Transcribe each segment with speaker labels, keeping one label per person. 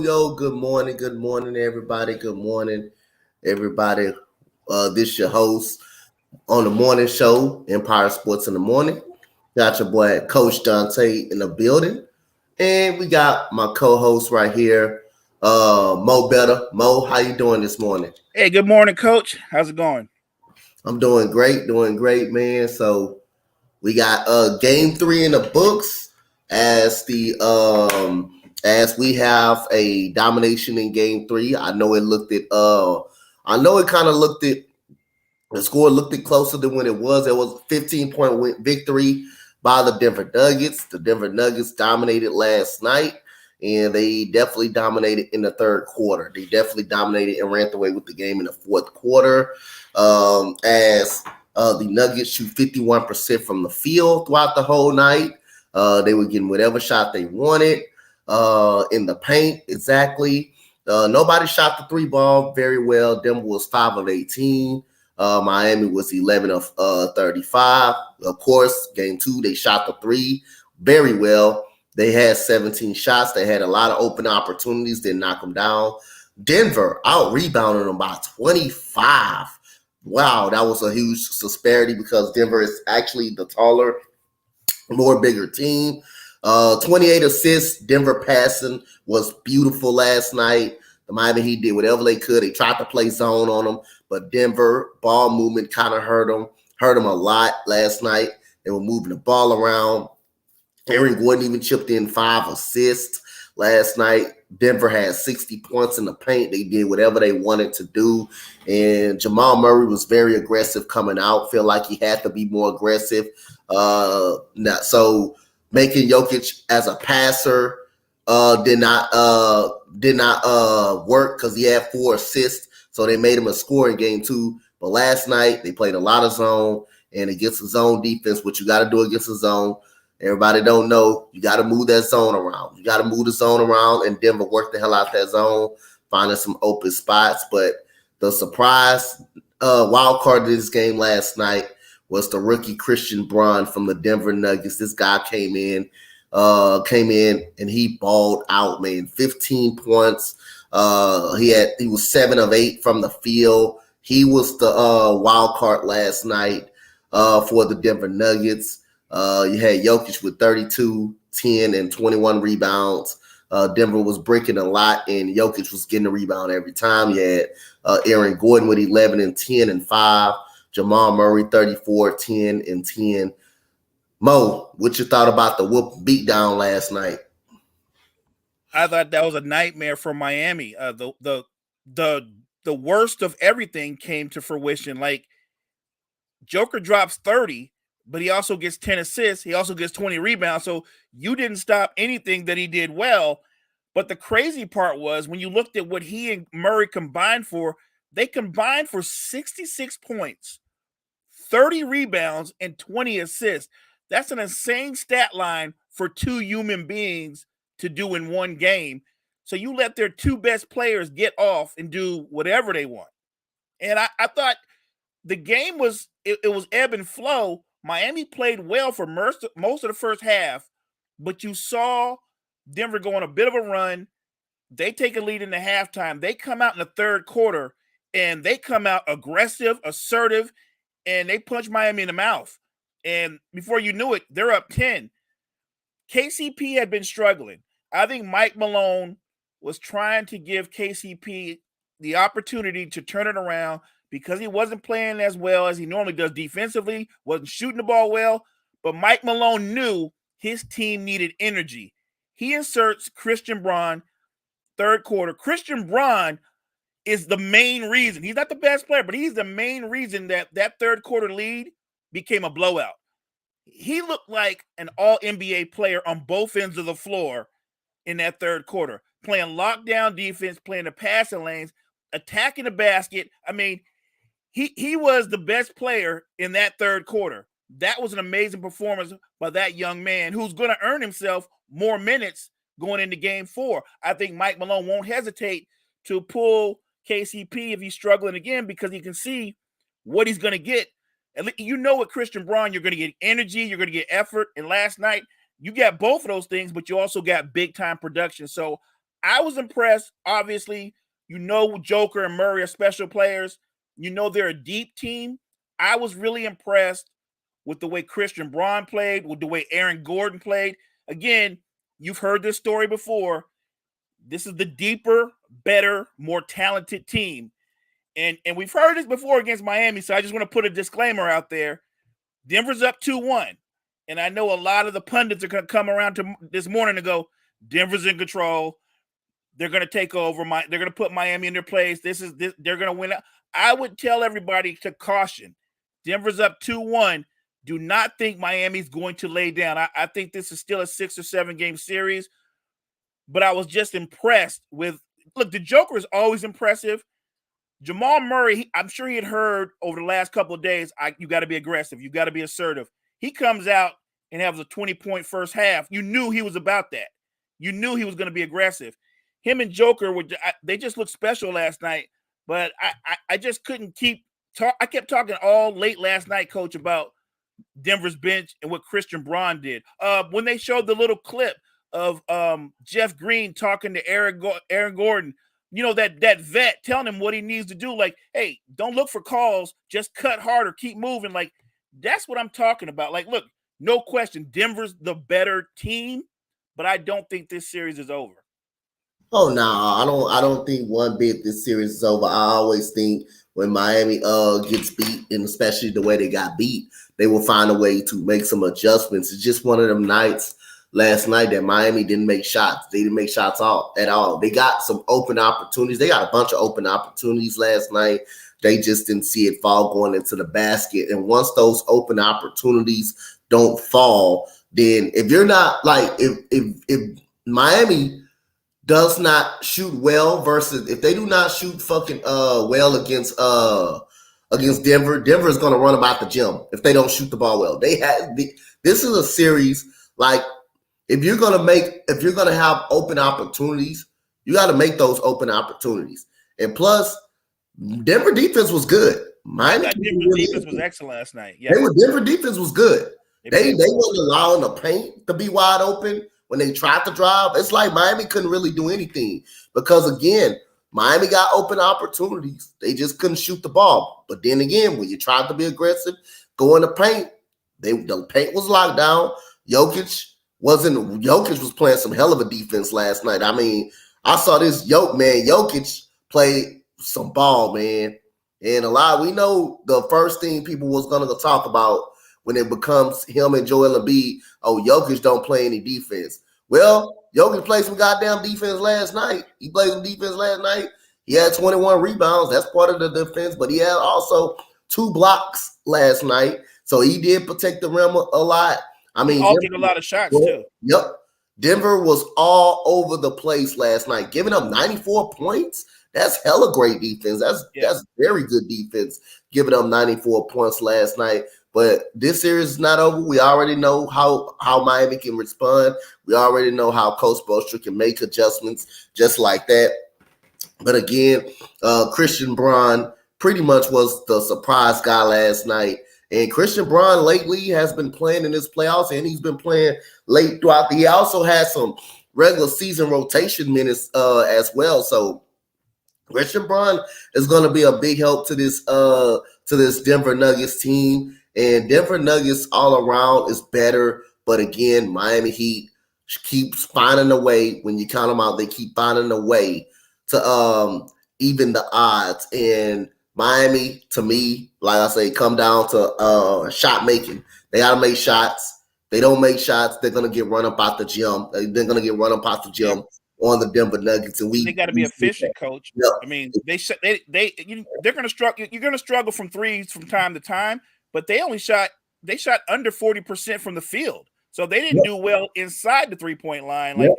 Speaker 1: Yo, good morning, everybody. Good morning, everybody. This your host on the morning show, Empire Sports in the Morning. Got your boy, Coach Dante, in the building. And we got my co-host right here, Mo Better. Mo, how you doing this morning?
Speaker 2: Hey, good morning, Coach. How's it going?
Speaker 1: I'm doing great, man. So we got game 3 in the books as we have a domination in game 3. I know it kind of looked at the score looked it closer than when it was. It was a 15-point victory by the Denver Nuggets. The Denver Nuggets dominated last night, and they definitely dominated in the third quarter. They definitely dominated and ran away with the game in the fourth quarter. As the Nuggets shoot 51% from the field throughout the whole night. They were getting whatever shot they wanted in the paint. Exactly. Nobody shot the 3 ball very well. Denver was 5 of 18. Miami was 11 of 35. Of course, game 2, they shot the 3 very well. They had 17 shots. They had a lot of open opportunities. Didn't knock them down. Denver out-rebounded them by 25. Wow, that was a huge disparity because Denver is actually the taller, more bigger team. 28 assists. Denver passing was beautiful last night. The Miami Heat did whatever they could. They tried to play zone on them, but Denver ball movement kind of hurt them a lot last night. They were moving the ball around. Aaron Gordon even chipped in 5 assists last night. Denver had 60 points in the paint. They did whatever they wanted to do. And Jamal Murray was very aggressive coming out. Feel like he had to be more aggressive. So making Jokic as a passer did not work because he had 4 assists. So they made him a scorer in game 2. But last night they played a lot of zone, and against the zone defense, what you got to do against the zone, everybody don't know, you got to move that zone around. You got to move the zone around, and Denver worked the hell out that zone, finding some open spots. But the surprise wild card of this game last night was the rookie Christian Braun from the Denver Nuggets. This guy came in and he balled out, man. 15 points. He was 7 of 8 from the field. He was the wild card last night for the Denver Nuggets. You had Jokic with 32, 10, and 21 rebounds. Denver was breaking a lot, and Jokic was getting a rebound every time. You had Aaron Gordon with 11 and 10 and 5. Jamal Murray, 34, 10, and 10. Mo, what you thought about the whoop beatdown last night?
Speaker 2: I thought that was a nightmare for Miami. The worst of everything came to fruition. Like, Joker drops 30, but he also gets 10 assists. He also gets 20 rebounds. So you didn't stop anything that he did well. But the crazy part was when you looked at what he and Murray combined for, they combined for 66 points, 30 rebounds, and 20 assists. That's an insane stat line for 2 human beings to do in one game. So you let their 2 best players get off and do whatever they want. And I thought the game was it was ebb and flow. Miami played well for most of the first half, but you saw Denver go on a bit of a run. They take a lead in the halftime. They come out in the third quarter and they come out aggressive, assertive, and they punch Miami in the mouth. And before you knew it, they're up 10. KCP had been struggling. I think Mike Malone was trying to give KCP the opportunity to turn it around because he wasn't playing as well as he normally does defensively, wasn't shooting the ball well. But Mike Malone knew his team needed energy. He inserts Christian Braun, third quarter. Christian Braun is the main reason. He's not the best player, but he's the main reason that third quarter lead became a blowout. He looked like an all-NBA player on both ends of the floor in that third quarter, playing lockdown defense, playing the passing lanes, attacking the basket. I mean, he was the best player in that third quarter. That was an amazing performance by that young man who's going to earn himself more minutes going into game 4. I think Mike Malone won't hesitate to pull KCP if he's struggling again because he can see what he's going to get. And you know with Christian Braun, you're going to get energy, you're going to get effort. And last night, you got both of those things, but you also got big-time production. So I was impressed. Obviously, you know Joker and Murray are special players. You know they're a deep team. I was really impressed with the way Christian Braun played, with the way Aaron Gordon played. Again, you've heard this story before. This is the deeper, better, more talented team. And we've heard this before against Miami, so I just want to put a disclaimer out there. Denver's up 2-1. And I know a lot of the pundits are going to come around to this morning and go, Denver's in control. They're going to take over. They're going to put Miami in their place. They're going to win. I would tell everybody to caution. Denver's up 2-1. Do not think Miami's going to lay down. I think this is still a 6 or 7 game series. But I was just impressed with – look, the Joker is always impressive. Jamal Murray, I'm sure he had heard over the last couple of days, you got to be aggressive. You got to be assertive. He comes out and has a 20-point first half. You knew he was about that. You knew he was going to be aggressive. Him and Joker, they just looked special last night. But I just couldn't keep – I kept talking all late last night, Coach, about Denver's bench and what Christian Braun did. When they showed the little clip of Jeff Green talking to Aaron Gordon, you know, that vet telling him what he needs to do. Like, hey, don't look for calls. Just cut harder. Keep moving. Like, that's what I'm talking about. Like, look, no question, Denver's the better team, but I don't think this series is over.
Speaker 1: Oh no, I don't think one bit this series is over. I always think when Miami gets beat, and especially the way they got beat, they will find a way to make some adjustments. It's just one of them nights last night that Miami didn't make shots. They didn't make shots at all. They got some open opportunities. They got a bunch of open opportunities last night. They just didn't see it fall going into the basket. And once those open opportunities don't fall, then if you're not like if Miami does not shoot well versus if they do not shoot fucking well against Denver, Denver is going to run about the gym if they don't shoot the ball well. This is a series like if you're going to have open opportunities, you got to make those open opportunities. And plus, Denver defense was good.
Speaker 2: Denver defense was excellent last night. Yeah,
Speaker 1: Denver defense was good. They wasn't allowing the paint to be wide open. When they tried to drive, it's like Miami couldn't really do anything because, again, Miami got open opportunities. They just couldn't shoot the ball. But then again, when you tried to be aggressive, go in the paint, the paint was locked down. Jokic was playing some hell of a defense last night. I mean, I saw this Jokic played some ball, man. And we know the first thing people was going to talk about when it becomes him and Joel Embiid, Jokic don't play any defense. Well, Jokic played some goddamn defense last night. He played some defense last night. He had 21 rebounds. That's part of the defense, but he had also 2 blocks last night. So he did protect the rim a lot. I mean,
Speaker 2: Denver took a lot of shots too.
Speaker 1: Yep. Denver was all over the place last night, giving up 94 points. That's hella great defense. That's very good defense, giving up 94 points last night. But this series is not over. We already know how Miami can respond. We already know how Coach Spoelstra can make adjustments just like that. But again, Christian Braun pretty much was the surprise guy last night. And Christian Braun lately has been playing in his playoffs, and he's been playing late throughout the year. He also had some regular season rotation minutes as well. So Christian Braun is going to be a big help to this Denver Nuggets team. And Denver Nuggets all around is better. But again, Miami Heat keeps finding a way. When you count them out, they keep finding a way to even the odds. And Miami, to me, like I say, come down to shot making. They got to make shots. They don't make shots, they're going to get run up out the gym. They're going to get run up out the gym on the Denver Nuggets. And
Speaker 2: they got to be efficient, coach.
Speaker 1: Yep.
Speaker 2: I mean, they're going to struggle. You're going to struggle from threes from time to time, but they shot under 40% from the field. So they didn't do well inside the 3-point line. Like,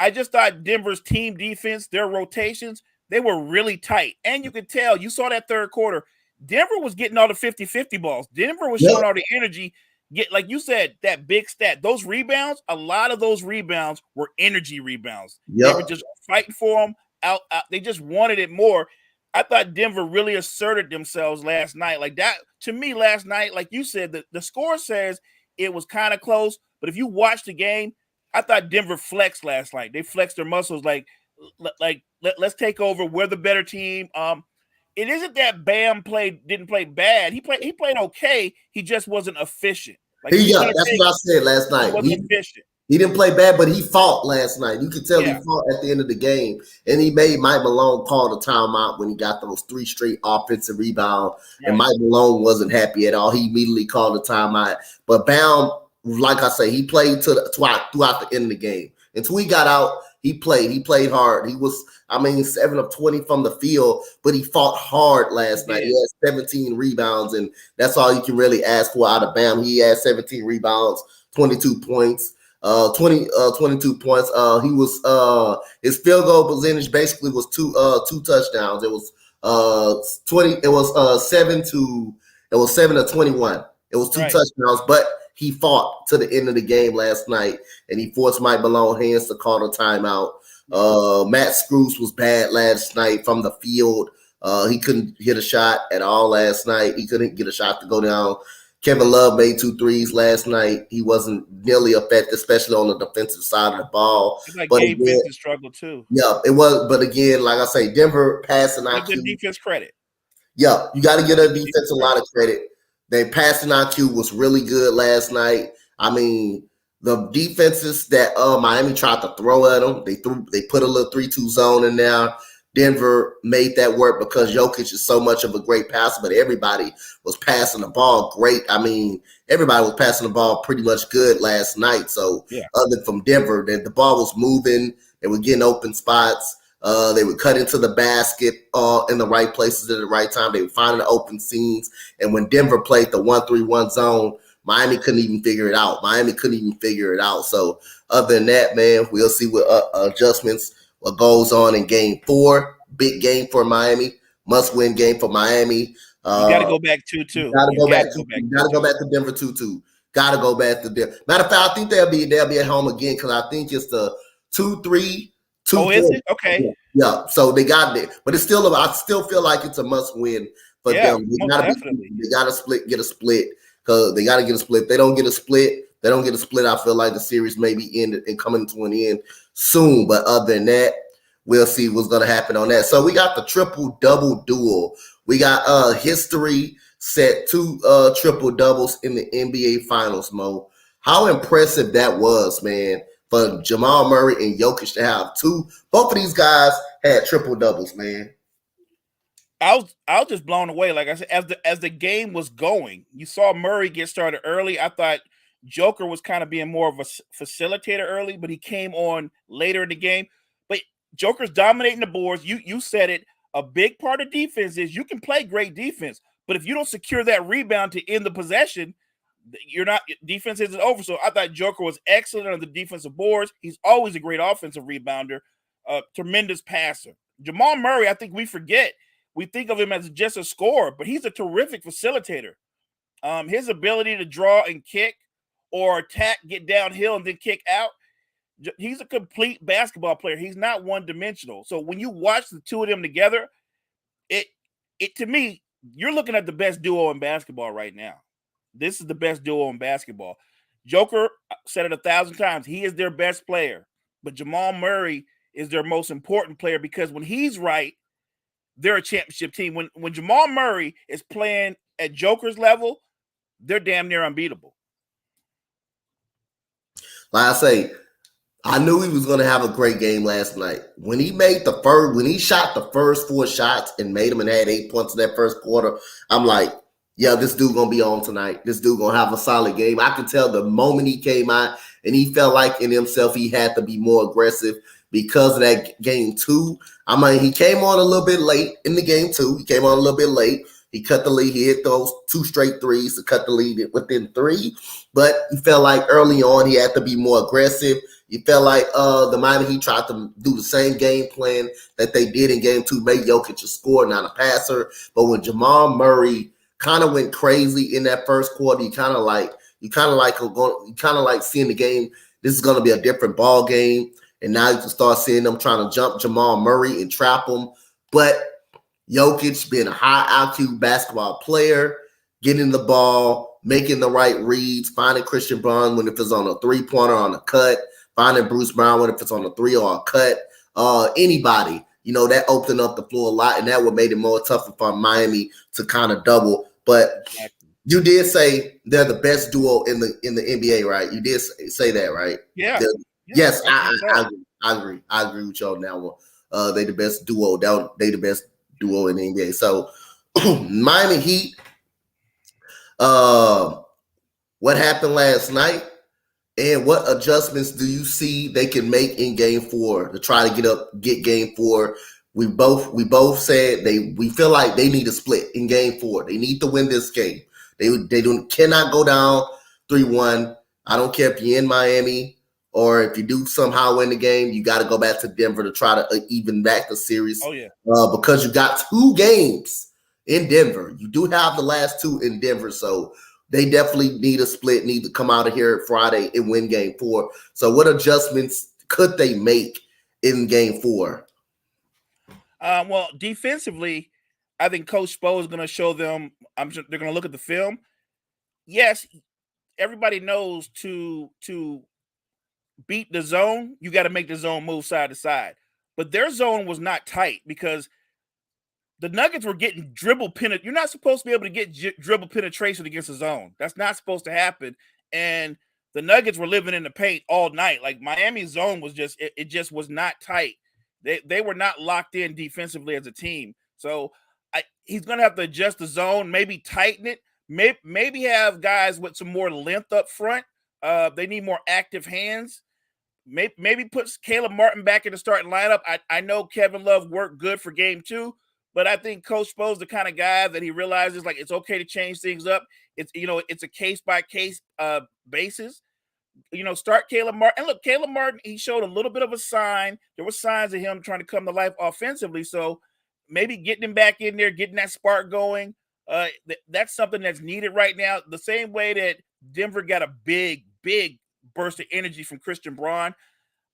Speaker 2: I just thought Denver's team defense, their rotations, they were really tight. And you could tell, you saw that third quarter, Denver was getting all the 50-50 balls. Denver was showing all the energy. Like you said, that big stat, those rebounds, a lot of those rebounds were energy rebounds. They were just fighting for them out. They just wanted it more. I thought Denver really asserted themselves last night. Like that, to me, last night, like you said, the score says it was kind of close. But if you watch the game, I thought Denver flexed last night. They flexed their muscles like let's take over. We're the better team. It isn't that Bam didn't play bad. He played okay. He just wasn't efficient. Like
Speaker 1: that's what I said last night.
Speaker 2: He wasn't efficient.
Speaker 1: He didn't play bad, but he fought last night. You could tell he fought at the end of the game. And he made Mike Malone call the timeout when he got those 3 straight offensive rebounds. Right. And Mike Malone wasn't happy at all. He immediately called the timeout. But Bam, like I say, he played throughout the end of the game. Until he got out, he played. He played hard. He was, 7 of 20 from the field, but he fought hard last night. He had 17 rebounds, and that's all you can really ask for out of Bam. He had 17 rebounds, 22 points. 22 points. He was his field goal percentage basically was two touchdowns. It was 7 to 21. It was 2 touchdowns, but he fought to the end of the game last night, and he forced Mike Malone hands to call the timeout. Matt Screws was bad last night from the field. He couldn't hit a shot at all last night. He couldn't get a shot to go down. Kevin Love made 2 threes last night. He wasn't nearly effective, especially on the defensive side of the ball.
Speaker 2: But Gabe Vincent struggled too.
Speaker 1: Yeah, it was. But again, like I say, Denver passing IQ.
Speaker 2: Give defense credit.
Speaker 1: Yeah, you got to give their defense a lot of credit. Their passing IQ was really good last night. The defenses that Miami tried to throw at them, they put a little 3-2 zone in there. Denver made that work because Jokic is so much of a great passer, but everybody was passing the ball great. Everybody was passing the ball pretty much good last night. So other from Denver, the ball was moving. They were getting open spots. They would cut into the basket in the right places at the right time. They were finding the open seams. And when Denver played the 1-3-1 zone, Miami couldn't even figure it out. So other than that, man, we'll see what adjustments what goes on in game 4. Big game for Miami. Must-win game for Miami.
Speaker 2: You got to go back 2-2.
Speaker 1: You got to go back to Denver 2-2. Got to go back to Denver. Matter of fact, I think they'll be at home again because I think it's the 2-3. 2-4.
Speaker 2: Oh, is it? Okay.
Speaker 1: Yeah. So they got it, but it's still. I still feel like it's a must-win for them. They got to get a split because they got to get a split. If they don't get a split. I feel like the series may be ended and coming to an end soon. But other than that, we'll see what's going to happen on that. So we got the triple-double duel. We got history set 2 triple-doubles in the NBA Finals, Mo. How impressive that was, man, for Jamal Murray and Jokic to have 2. Both of these guys had triple-doubles, man.
Speaker 2: I was just blown away. Like I said, as the game was going, you saw Murray get started early. I thought Joker was kind of being more of a facilitator early, but he came on later in the game. But Joker's dominating the boards. You said it. A big part of defense is you can play great defense, but if you don't secure that rebound to end the possession, defense isn't over. So I thought Joker was excellent on the defensive boards. He's always a great offensive rebounder, tremendous passer. Jamal Murray, I think we forget. We think of him as just a scorer, but he's a terrific facilitator. His ability to draw and kick or attack, get downhill, and then kick out. He's a complete basketball player. He's not one-dimensional. So when you watch the 2 of them together, it to me, you're looking at the best duo in basketball right now. This is the best duo in basketball. Joker said it 1,000 times. He is their best player, but Jamal Murray is their most important player because when he's right, they're a championship team. When Jamal Murray is playing at Joker's level, they're damn near unbeatable.
Speaker 1: Like I say, I knew he was going to have a great game last night. When he shot the first 4 shots and made them and had 8 points in that first quarter, I'm like, yeah, this dude going to be on tonight. This dude going to have a solid game. I could tell the moment he came out and he felt like in himself he had to be more aggressive because of that game 2. I mean, he came on a little bit late in the game 2. He came on a little bit late. He cut the lead. He hit those 2 straight threes to cut the lead within 3. But he felt like early on he had to be more aggressive. You felt like the Miami Heat tried to do the same game plan that they did in game 2, make Jokic a scorer, not a passer. But when Jamal Murray kind of went crazy in that first quarter, you kind of like seeing the game. This is going to be a different ball game, and now you can start seeing them trying to jump Jamal Murray and trap him. But Jokic being a high IQ basketball player, getting the ball, making the right reads, finding Christian Braun when if it's on a 3-pointer on a cut, finding Bruce Brown when if it's on a 3 or a cut, anybody, that opened up the floor a lot, and that would made it more tougher for Miami to kind of double. But you did say they're the best duo in the NBA, right? You did say that, right?
Speaker 2: Yeah.
Speaker 1: Yes, I agree. I agree with you on that one. They the best duo. They the best duo in the NBA. So Miami Heat. What happened last night? And what adjustments do you see they can make in game 4 to try to get game 4? We both said we feel like they need a split in game 4. They need to win this game. They cannot go down 3-1. I don't care if you're in Miami or if you do somehow win the game, you got to go back to Denver to try to even back the series.
Speaker 2: Oh yeah,
Speaker 1: because you got 2 games in Denver. You do have the last 2 in Denver, so they definitely need a split, need to come out of here Friday and win game 4. So what adjustments could they make in game 4?
Speaker 2: Well, defensively, I think Coach Spo is going to show them. They're going to look at the film. Yes, everybody knows to beat the zone, you got to make the zone move side to side. But their zone was not tight because the Nuggets were getting dribble penetration. You're not supposed to be able to get dribble penetration against the zone. That's not supposed to happen. And the Nuggets were living in the paint all night. Like Miami's zone was just it just was not tight. They were not locked in defensively as a team. So he's going to have to adjust the zone, maybe tighten it, maybe have guys with some more length up front. They need more active hands. Maybe put Caleb Martin back in the starting lineup. I know Kevin Love worked good for game 2. But I think Coach Spo's the kind of guy that he realizes like it's okay to change things up. It's it's a case by case basis. Start Caleb Martin. And look, Caleb Martin, he showed a little bit of a sign. There were signs of him trying to come to life offensively. So maybe getting him back in there, getting that spark going. That's something that's needed right now. The same way that Denver got a big burst of energy from Christian Braun.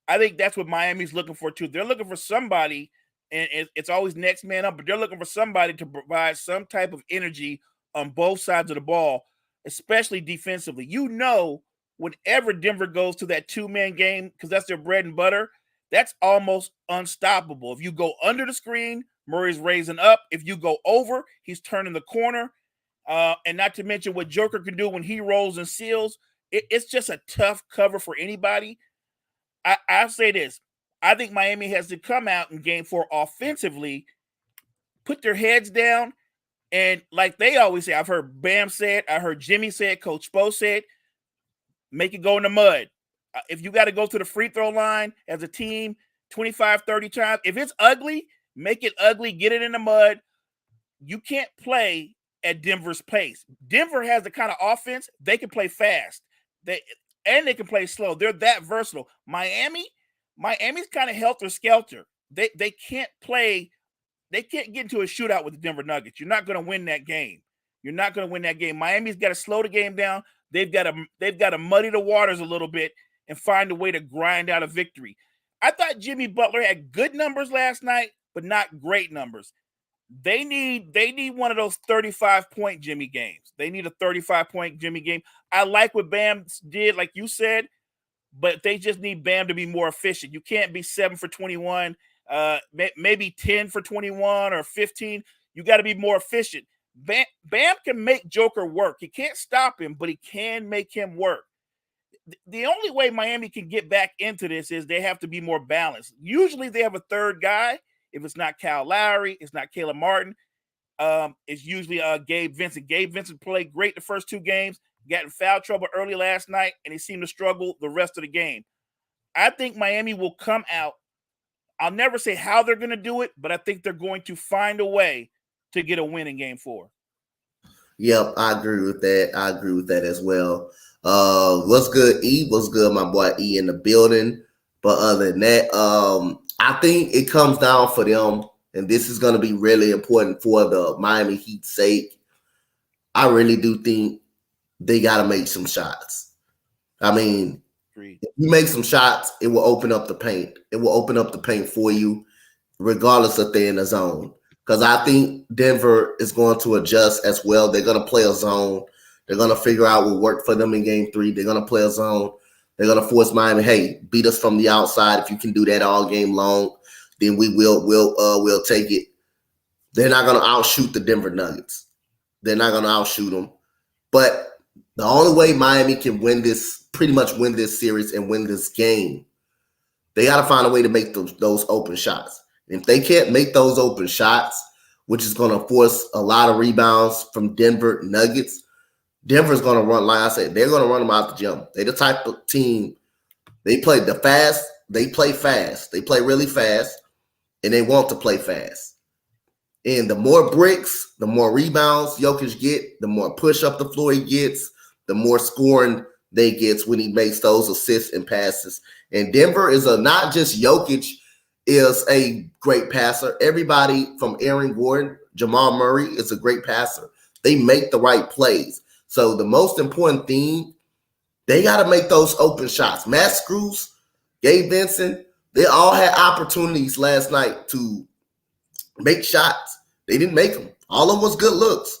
Speaker 2: I think that's what Miami's looking for too. They're looking for somebody. And it's always next man up, but they're looking for somebody to provide some type of energy on both sides of the ball, especially defensively. Whenever Denver goes to that 2-man game, because that's their bread and butter, that's almost unstoppable. If you go under the screen, Murray's raising up. If you go over, he's turning the corner. And not to mention what Joker can do when he rolls and seals. It's just a tough cover for anybody. I'll say this. I think Miami has to come out in game 4 offensively, put their heads down, and like they always say, I've heard Bam say it, I heard Jimmy say it, Coach Spo say it, make it go in the mud. If you got to go to the free throw line as a team 25, 30 times, if it's ugly, make it ugly, get it in the mud. You can't play at Denver's pace. Denver has the kind of offense, they can play fast. They can play slow. They're that versatile. Miami's kind of helter-skelter. They can't play. They can't get into a shootout with the Denver Nuggets. You're not going to win that game. Miami's got to slow the game down. They've got to muddy the waters a little bit and find a way to grind out a victory. I thought Jimmy Butler had good numbers last night, but not great numbers. They need one of those 35-point Jimmy games. They need a 35-point Jimmy game. I like what Bam did, like you said, but they just need Bam to be more efficient. You can't be 7 for 21, maybe 10 for 21 or 15. You got to be more efficient. Bam can make Joker work. He can't stop him, but he can make him work. The only way Miami can get back into this is they have to be more balanced. Usually they have a third guy. If it's not Kyle Lowry, it's not Caleb Martin. It's usually Gabe Vincent. Gabe Vincent played great the first 2 games, got in foul trouble early last night, and he seemed to struggle the rest of the game. I think Miami will come out. I'll never say how they're going to do it, but I think they're going to find a way to get a win in Game 4.
Speaker 1: Yep, I agree with that. I agree with that as well. What's good, E? What's good, my boy E in the building? But other than that, I think it comes down for them, and this is going to be really important for the Miami Heat's sake. I really do think they got to make some shots. I mean, if you make some shots, it will open up the paint. It will open up the paint for you, regardless if they're in the zone. Because I think Denver is going to adjust as well. They're going to play a zone. They're going to figure out what worked for them in Game 3. They're going to play a zone. They're going to force Miami, hey, beat us from the outside. If you can do that all game long, then we'll take it. They're not going to outshoot the Denver Nuggets. They're not going to outshoot them. But the only way Miami can pretty much win this series and win this game, they got to find a way to make those open shots. And if they can't make those open shots, which is going to force a lot of rebounds from Denver Nuggets, Denver's going to run, like I said, they're going to run them out the gym. They're the type of team, they play fast. They play really fast, and they want to play fast. And the more bricks, the more rebounds Jokic get, the more push up the floor he gets, the more scoring they get when he makes those assists and passes. And Denver is not just Jokic is a great passer. Everybody from Aaron Gordon, Jamal Murray is a great passer. They make the right plays. So the most important thing, they got to make those open shots. Matt Screws, Gabe Vincent, they all had opportunities last night to make shots. They didn't make them. All of them was good looks.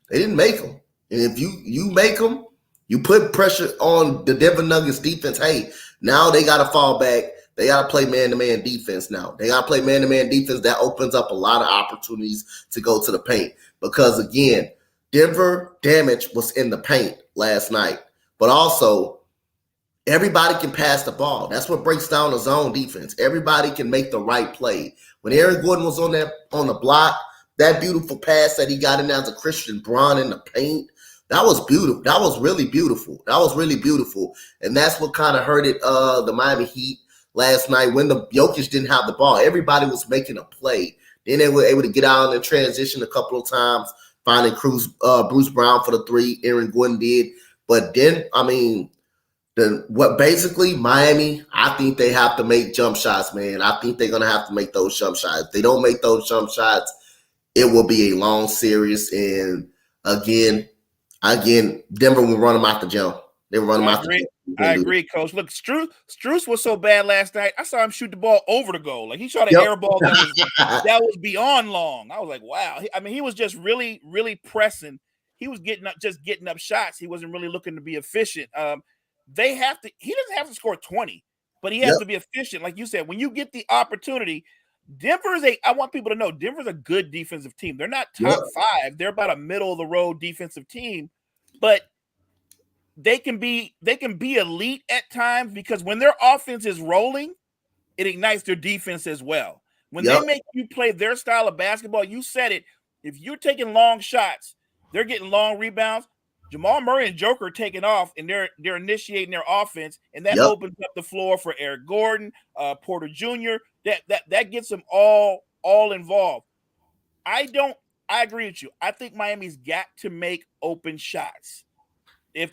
Speaker 1: They didn't make them. And if you make them, you put pressure on the Denver Nuggets defense. Hey, now they got to fall back. They got to play man-to-man defense now. They got to play man-to-man defense. That opens up a lot of opportunities to go to the paint. Because, again, Denver damage was in the paint last night. But also, everybody can pass the ball. That's what breaks down the zone defense. Everybody can make the right play. When Aaron Gordon was on the block, that beautiful pass that he got in there to Christian Braun in the paint, that was beautiful. That was really beautiful. And that's what kind of hurted the Miami Heat last night when the Jokic didn't have the ball. Everybody was making a play. Then they were able to get out in transition a couple of times, finding Bruce Brown for the 3. Aaron Gordon did. But then, I mean, basically Miami, I think they have to make jump shots, man. I think they're going to have to make those jump shots. If they don't make those jump shots, it will be a long series. And again, Denver will run them out the jump. They will run them out the jump.
Speaker 2: I agree, Coach. Look, Strus was so bad last night. I saw him shoot the ball over the goal. Like he shot an air ball that was beyond long. I was like, wow. I mean, he was just really, really pressing. He was getting up shots. He wasn't really looking to be efficient. He doesn't have to score 20, but he has to be efficient. Like you said, when you get the opportunity, I want people to know Denver's a good defensive team. They're not top 5. They're about a middle of the road defensive team, but they can be elite at times because when their offense is rolling, it ignites their defense as well. When they make you play their style of basketball, you said it. If you're taking long shots, they're getting long rebounds. Jamal Murray and Joker are taking off, and they're initiating their offense, and that opens up the floor for Eric Gordon, Porter Jr. That gets them all involved. I agree with you. I think Miami's got to make open shots. And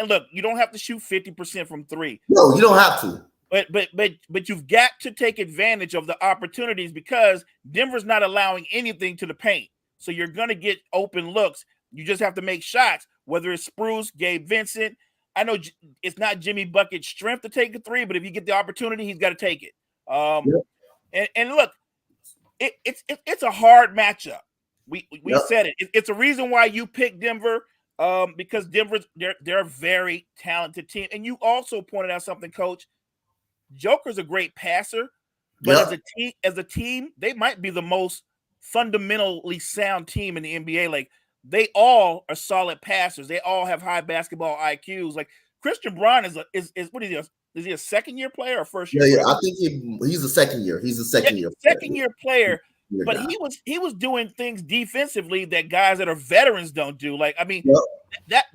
Speaker 2: look, you don't have to shoot 50% from 3.
Speaker 1: No, you don't have to.
Speaker 2: But you've got to take advantage of the opportunities because Denver's not allowing anything to the paint. So you're going to get open looks. You just have to make shots, whether it's Spruce, Gabe Vincent. I know it's not Jimmy Bucket's strength to take a 3, but if you get the opportunity, he's got to take it. And look, it's a hard matchup. We
Speaker 1: Yep.
Speaker 2: said it. It's a reason why you picked Denver. Because Denver's they're a very talented team, and you also pointed out something, Coach. Joker's a great passer, but
Speaker 1: Yep.
Speaker 2: as a team, they might be the most fundamentally sound team in the NBA. Like they all are solid passers. They all have high basketball IQs. Like Christian Braun is what is he? Is he a second year player or first year?
Speaker 1: Yeah. I think he's a second year. He's a second year.
Speaker 2: Second year player.
Speaker 1: Year
Speaker 2: But
Speaker 1: guy.
Speaker 2: he was doing things defensively that guys that are veterans don't do. Like, I mean,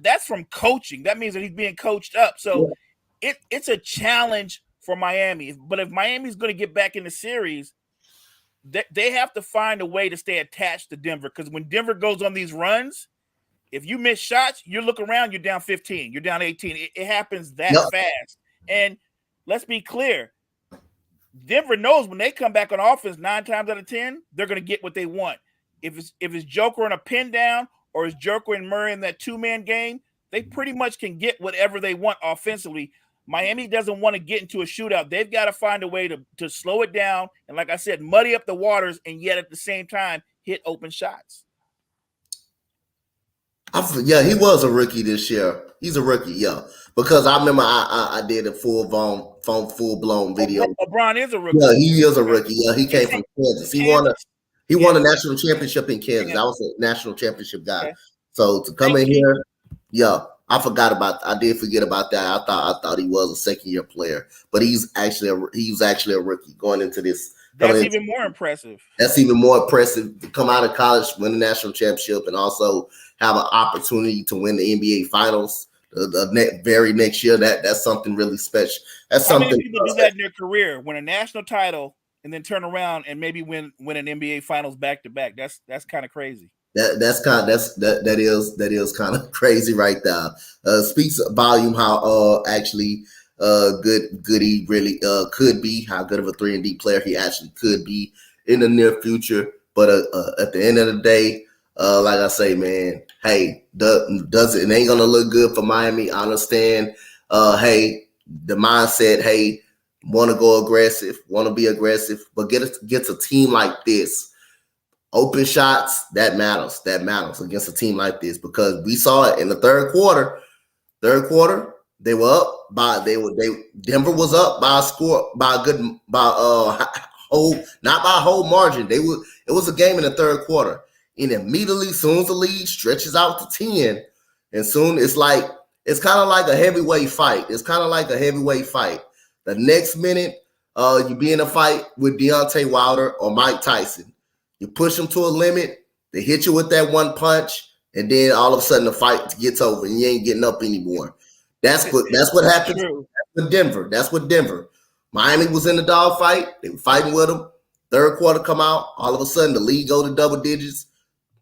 Speaker 2: that's from coaching. That means that he's being coached up. So it's a challenge for Miami. But if Miami's going to get back in the series, they have to find a way to stay attached to Denver. Because when Denver goes on these runs, if you miss shots, you look around, you're down 15, you're down 18. It happens that fast. And let's be clear. Denver knows when they come back on offense 9 times out of 10, they're going to get what they want. If it's Joker on a pin down or it's Joker and Murray in that 2-man game, they pretty much can get whatever they want offensively. Miami doesn't want to get into a shootout. They've got to find a way to slow it down and, like I said, muddy up the waters and yet at the same time hit open shots.
Speaker 1: Yeah, he was a rookie this year. He's a rookie, yeah. Because I remember I did a full blown video.
Speaker 2: LeBron is a rookie.
Speaker 1: Yeah, he is a rookie. Yeah, he came from Kansas. He won a national championship in Kansas. I was a national championship guy. Okay. So to come in here, yeah, I did forget about that. I thought he was a second year player, but he was actually a rookie going into this.
Speaker 2: That's even more impressive.
Speaker 1: That's even more impressive to come out of college, win a national championship, and also have an opportunity to win the NBA Finals the very next year. That's something really special. That's
Speaker 2: How
Speaker 1: something.
Speaker 2: Many people do that in their career? Win a national title and then turn around and maybe win an NBA Finals back to back. That's kind of crazy.
Speaker 1: That is kind of crazy right there. Speaks volume how actually good he really could be, how good of a 3-and-D player he actually could be in the near future. But at the end of the day, like I say, man, hey, it ain't gonna look good for Miami. I understand. Hey, the mindset, hey, want to go aggressive, want to be aggressive, but gets a team like this. Open shots, that matters. That matters against a team like this, because we saw it in the third quarter. They were up by Denver was up by a score not by a whole margin. It was a game in the third quarter. And immediately, soon as the lead stretches out to 10, and soon it's kind of like a heavyweight fight. The next minute, you be in a fight with Deontay Wilder or Mike Tyson. You push them to a limit, they hit you with that one punch, and then all of a sudden the fight gets over and you ain't getting up anymore. That's what happens with Denver. That's what Denver. Miami was in the dog fight. They were fighting with them. Third quarter come out. All of a sudden the lead go to double digits.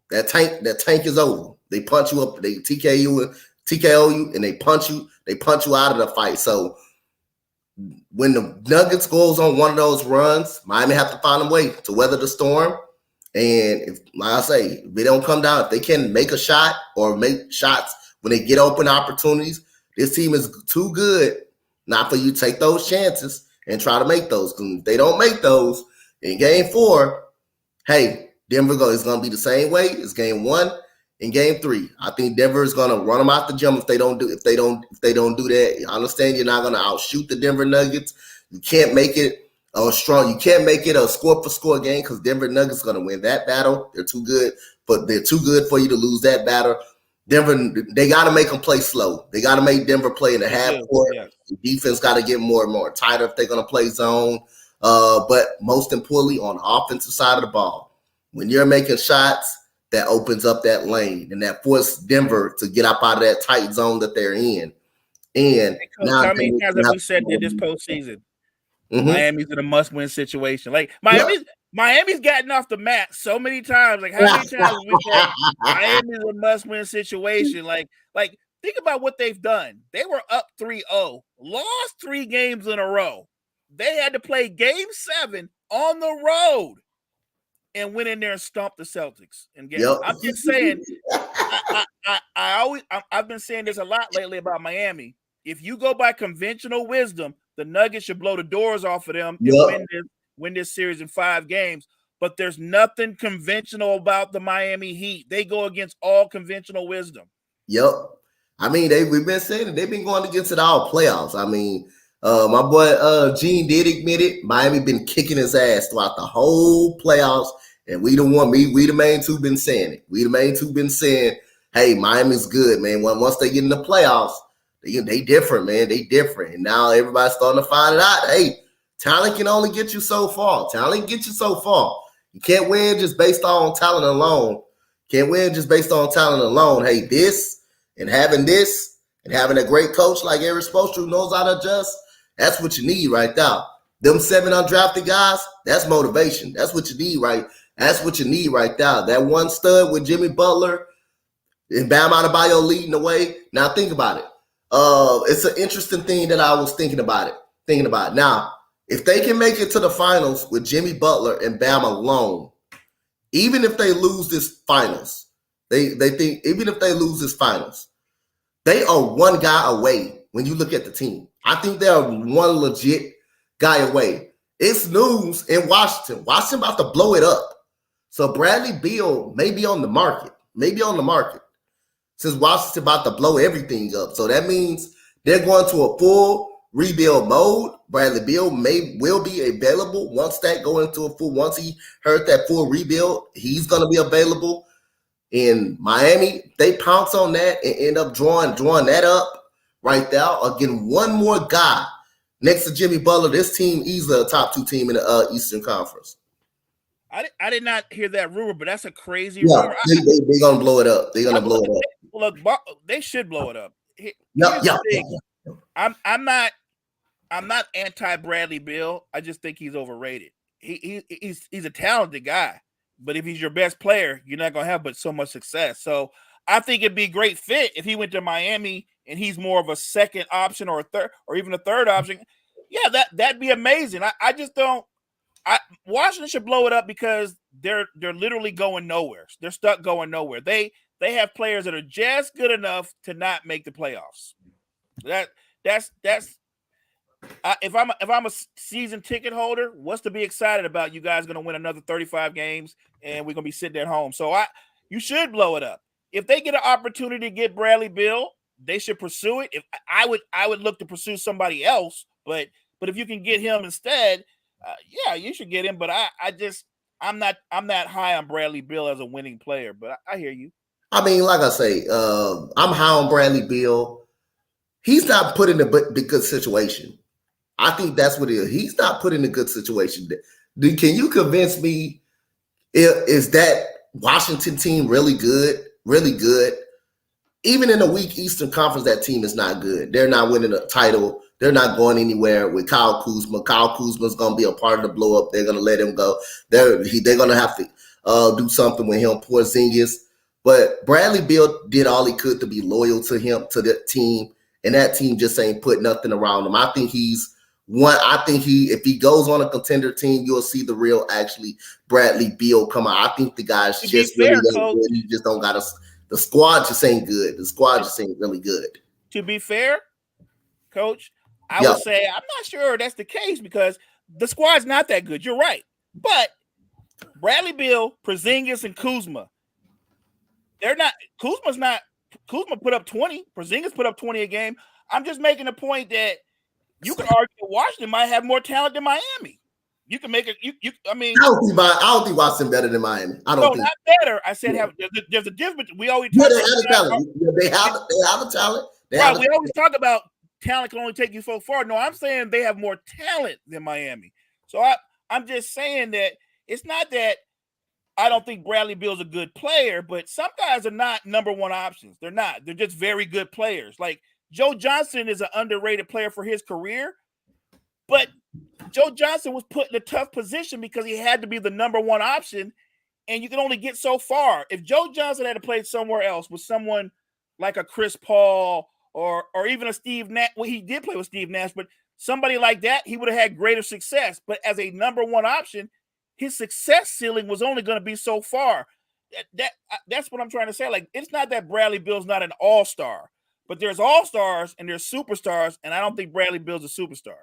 Speaker 1: That tank is over. They punch you up. They TKO you, and they punch you. They punch you out of the fight. So when the Nuggets goes on one of those runs, Miami have to find a way to weather the storm. And if, like I say, if they don't come down, if they can make a shot or make shots when they get open opportunities, this team is too good not for you to take those chances and try to make those. Because if they don't make those in game 4, hey, Denver is going to be the same way as game 1 and game 3. I think Denver is going to run them out the gym if they don't do that. I understand you're not going to outshoot the Denver Nuggets. You can't make it strong. You can't make it a score-for-score game because Denver Nuggets are going to win that battle. They're too good, but they're too good for you to lose that battle. Denver, they got to make them play slow. They got to make Denver play in the half court. Yeah. The defense got to get more and more tighter if they're going to play zone. But most importantly, on the offensive side of the ball, when you're making shots, that opens up that lane and that forces Denver to get up out of that tight zone that they're in. And
Speaker 2: now, how many times have we said that this postseason? Mm-hmm. Miami's in a must-win situation. Like Miami's gotten off the mat so many times. Like how many times have we said Miami's a must-win situation? Like think about what they've done. They were up 3-0, lost 3 games in a row. They had to play game 7 on the road and went in there and stomped the Celtics. And I'm just saying, I've been saying this a lot lately about Miami. If you go by conventional wisdom, the Nuggets should blow the doors off of them and win this series in 5 games. but there's nothing conventional about the Miami Heat. They go against all conventional wisdom.
Speaker 1: Yep. I mean, we've been saying it. They've been going against it all playoffs. I mean, my boy Gene did admit it. Miami been kicking his ass throughout the whole playoffs, and we the main two been saying it. We the main two been saying, hey, Miami's good, man. Once they get in the playoffs, they different, man. They different. And now everybody's starting to find it out. Hey, talent can only get you so far. Talent get you so far. You can't win just based on talent alone. Can't win just based on talent alone. Hey, this and having a great coach like Erik Spoelstra who knows how to adjust, that's what you need right now. Them 7 undrafted guys, that's motivation. That's what you need, right? That's what you need right now. That one stud with Jimmy Butler and Bam Adebayo leading the way. Now think about it. It's an interesting thing that I was thinking about it. Now, if they can make it to the finals with Jimmy Butler and Bam alone, even if they lose this finals, they think even if they lose this finals, they are one guy away when you look at the team. I think they're one legit guy away. It's news in Washington. Washington about to blow it up. So Bradley Beal may be on the market. Since Washington about to blow everything up. So that means they're going to a full rebuild mode. Bradley Beal will be available once he heard that full rebuild, he's going to be available. In Miami, they pounce on that and end up drawing that up right there. Again, one more guy next to Jimmy Butler. This team easily a top 2 team in the Eastern Conference.
Speaker 2: I did not hear that rumor, but that's a crazy rumor.
Speaker 1: They're going to blow it up. They're going to blow it up.
Speaker 2: Look, they should blow it up.
Speaker 1: Yeah.
Speaker 2: I'm not anti Bradley Beal. I just think he's overrated. He's a talented guy, but if he's your best player, you're not gonna have but so much success. So I think it'd be a great fit if he went to Miami and he's more of a second option or a third or even a third option. Yeah, that'd be amazing. I just don't. Washington should blow it up because they're literally going nowhere. They're stuck going nowhere. They have players that are just good enough to not make the playoffs. That's if I'm a season ticket holder, what's to be excited about? You guys going to win another 35 games and we're going to be sitting at home. So you should blow it up. If they get an opportunity to get Bradley Beal, they should pursue it. If I would look to pursue somebody else, but if you can get him instead, yeah, you should get him. But I'm not high on Bradley Beal as a winning player. But I hear you.
Speaker 1: I mean, like I say, I'm high on Bradley Beal. He's not put in a good situation. I think that's what it is. He's not put in a good situation. Can you convince me? Is that Washington team really good? Really good? Even in a weak Eastern Conference, that team is not good. They're not winning a title. They're not going anywhere with Kyle Kuzma. Kyle Kuzma's going to be a part of the blow up. They're going to let him go. They're going to have to do something with him. Porzingis. But Bradley Beal did all he could to be loyal to him, to the team, and that team just ain't put nothing around him. I think if he goes on a contender team, you'll see the real Bradley Beal come out. I think the guy's just really good. He just don't got the squad just ain't good. The squad just ain't really good.
Speaker 2: To be fair, Coach, I would say I'm not sure that's the case because the squad's not that good. You're right. But Bradley Beal, Porzingis, and Kuzma, Kuzma put up 20. Porzingis put up 20 a game. I'm just making a point that you could argue that Washington might have more talent than Miami. You can make it. I
Speaker 1: don't think Washington better than Miami. Not
Speaker 2: better. I said there's a difference. We always talk
Speaker 1: they have a talent.
Speaker 2: We always talk about talent can only take you so far. No, I'm saying they have more talent than Miami. So I'm just saying that it's not that I don't think Bradley Beal's a good player, but some guys are not number one options. They're not. They're just very good players. Like Joe Johnson is an underrated player for his career, but Joe Johnson was put in a tough position because he had to be the number one option, and you can only get so far. If Joe Johnson had to play somewhere else with someone like a Chris Paul or even a Steve Nash, well, he did play with Steve Nash, but somebody like that, he would have had greater success. But as a number one option, his success ceiling was only going to be so far. That's what I'm trying to say. Like, it's not that Bradley Beal's not an all-star, but there's all-stars and there's superstars, and I don't think Bradley Beal's a superstar.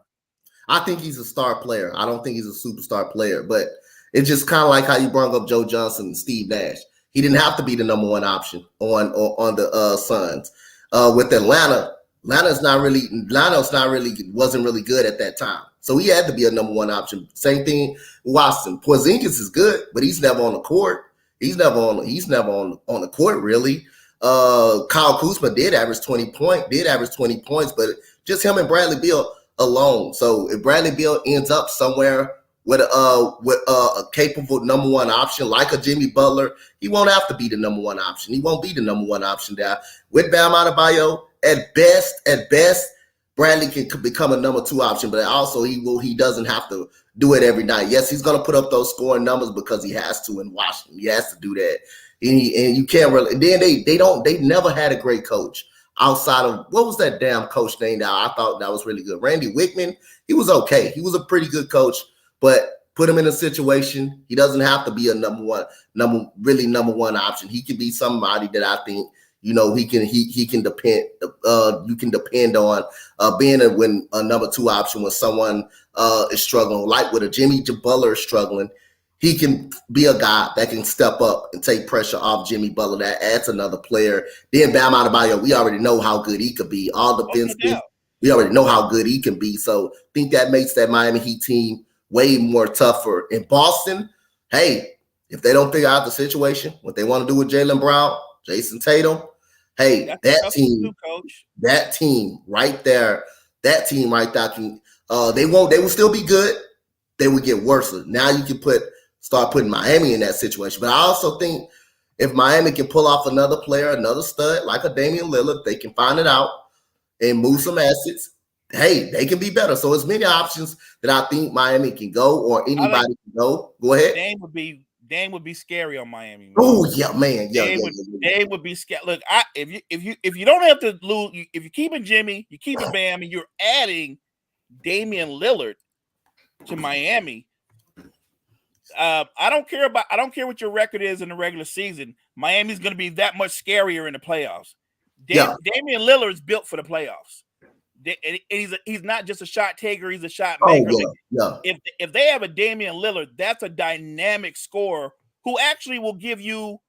Speaker 1: I think he's a star player. I don't think he's a superstar player. But It's just kind of like how you brought up Joe Johnson and Steve Nash. He didn't have to be the number one option on the Suns. With Atlanta, Atlanta's not really wasn't really good at that time. So he had to be a number one option. Same thing, Watson. Porzingis is good, but he's never on the court. He's never on the court really. Kyle Kuzma did average 20 points, but just him and Bradley Beal alone. So if Bradley Beal ends up somewhere with a capable number one option like a Jimmy Butler, he won't have to be the number one option. He won't be the number one option there. With Bam Adebayo, at best, Bradley can become a number two option, but also he doesn't have to do it every night. Yes, he's going to put up those scoring numbers because he has to in Washington. He has to do that, and you can't really. And then they never had a great coach outside of what was that damn coach name? Now I thought that was really good. Randy Wickman. He was okay. He was a pretty good coach, but put him in a situation he doesn't have to be a number one option. He can be somebody that I think. He can depend. You can depend on being a number two option when someone is struggling, like with a Jimmy Butler is struggling. He can be a guy that can step up and take pressure off Jimmy Butler. That adds another player. Then Bam Adebayo, we already know how good he could be. All defensive, we already know how good he can be. So I think that makes that Miami Heat team way more tougher. In Boston, hey, if they don't figure out the situation, what they want to do with Jaylen Brown, Jason Tatum. Hey, that team right there can they will still be good. They would get worse. Now you can start putting Miami in that situation. But I also think if Miami can pull off another player, another stud like a Damian Lillard, they can find it out and move some assets. Hey, they can be better. So as many options that I think Miami can go or anybody can go. Go ahead.
Speaker 2: Dame would be scary on Miami.
Speaker 1: Oh yeah, man. Yeah,
Speaker 2: Dame would be scary. Look, if you don't have to lose, if you're keeping Jimmy, you're keeping Bam, and you're adding Damian Lillard to Miami. I don't care what your record is in the regular season. Miami's going to be that much scarier in the playoffs. Damian Lillard's built for the playoffs. He's not just a shot taker; he's a shot maker. If they have a Damian Lillard, that's a dynamic scorer who actually will give you.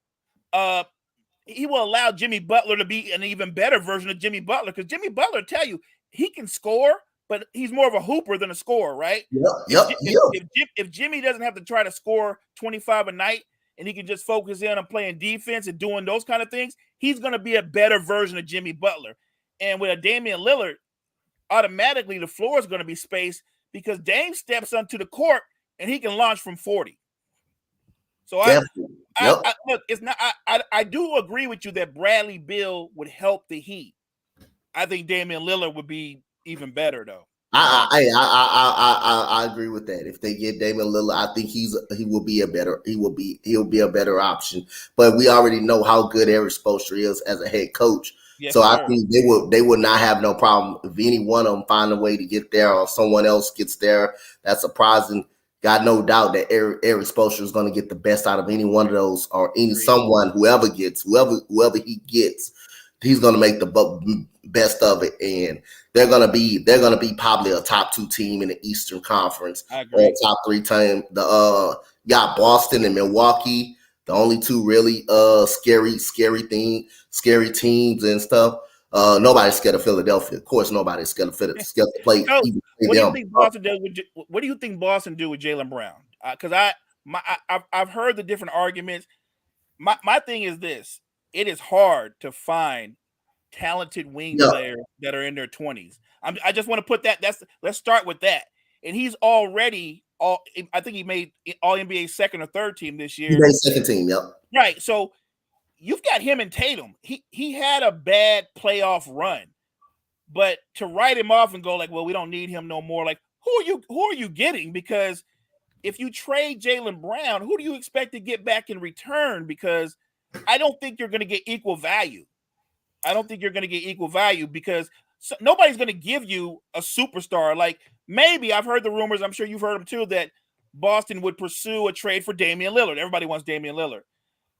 Speaker 2: He will allow Jimmy Butler to be an even better version of Jimmy Butler because Jimmy Butler, tell you, he can score, but he's more of a hooper than a scorer, right? If Jimmy doesn't have to try to score 25 a night and he can just focus in on playing defense and doing those kind of things, he's going to be a better version of Jimmy Butler. And with a Damian Lillard, automatically the floor is going to be spaced because Dame steps onto the court and he can launch from 40. So look, it's not. I do agree with you that Bradley Beal would help the Heat. I think Damian Lillard would be even better though.
Speaker 1: I agree with that. If they get Damian Lillard, I think he'll be a better option. But we already know how good Eric Spoelstra is as a head coach. Yes, so I think they would not have no problem if any one of them find a way to get there or someone else gets there. That's surprising. Got no doubt that Eric Spoelstra is going to get the best out of any one of those or whoever he gets, he's going to make the best of it, and they're going to be probably a top 2 team in the Eastern Conference.
Speaker 2: I agree.
Speaker 1: Top 3 team. Got Boston and Milwaukee. The only 2 really scary teams and stuff. Nobody's scared of Philadelphia. Of course, nobody's scared to play.
Speaker 2: So, what do you think Boston do with Jaylen Brown? Because I've heard the different arguments. My thing is this: it is hard to find talented wing players that are in their 20s. I just want to put that. Let's start with that. And he's already I think he made All NBA second or third team this year.
Speaker 1: He made second team, yep.
Speaker 2: Right. So you've got him and Tatum. He had a bad playoff run, but to write him off and go like, well, we don't need him no more. Like, who are you getting? Because if you trade Jaylen Brown, who do you expect to get back in return? Because I don't think you're going to get equal value. Because nobody's going to give you a superstar. Like maybe I've heard the rumors, I'm sure you've heard them too, that Boston would pursue a trade for Damian Lillard. Everybody wants Damian Lillard.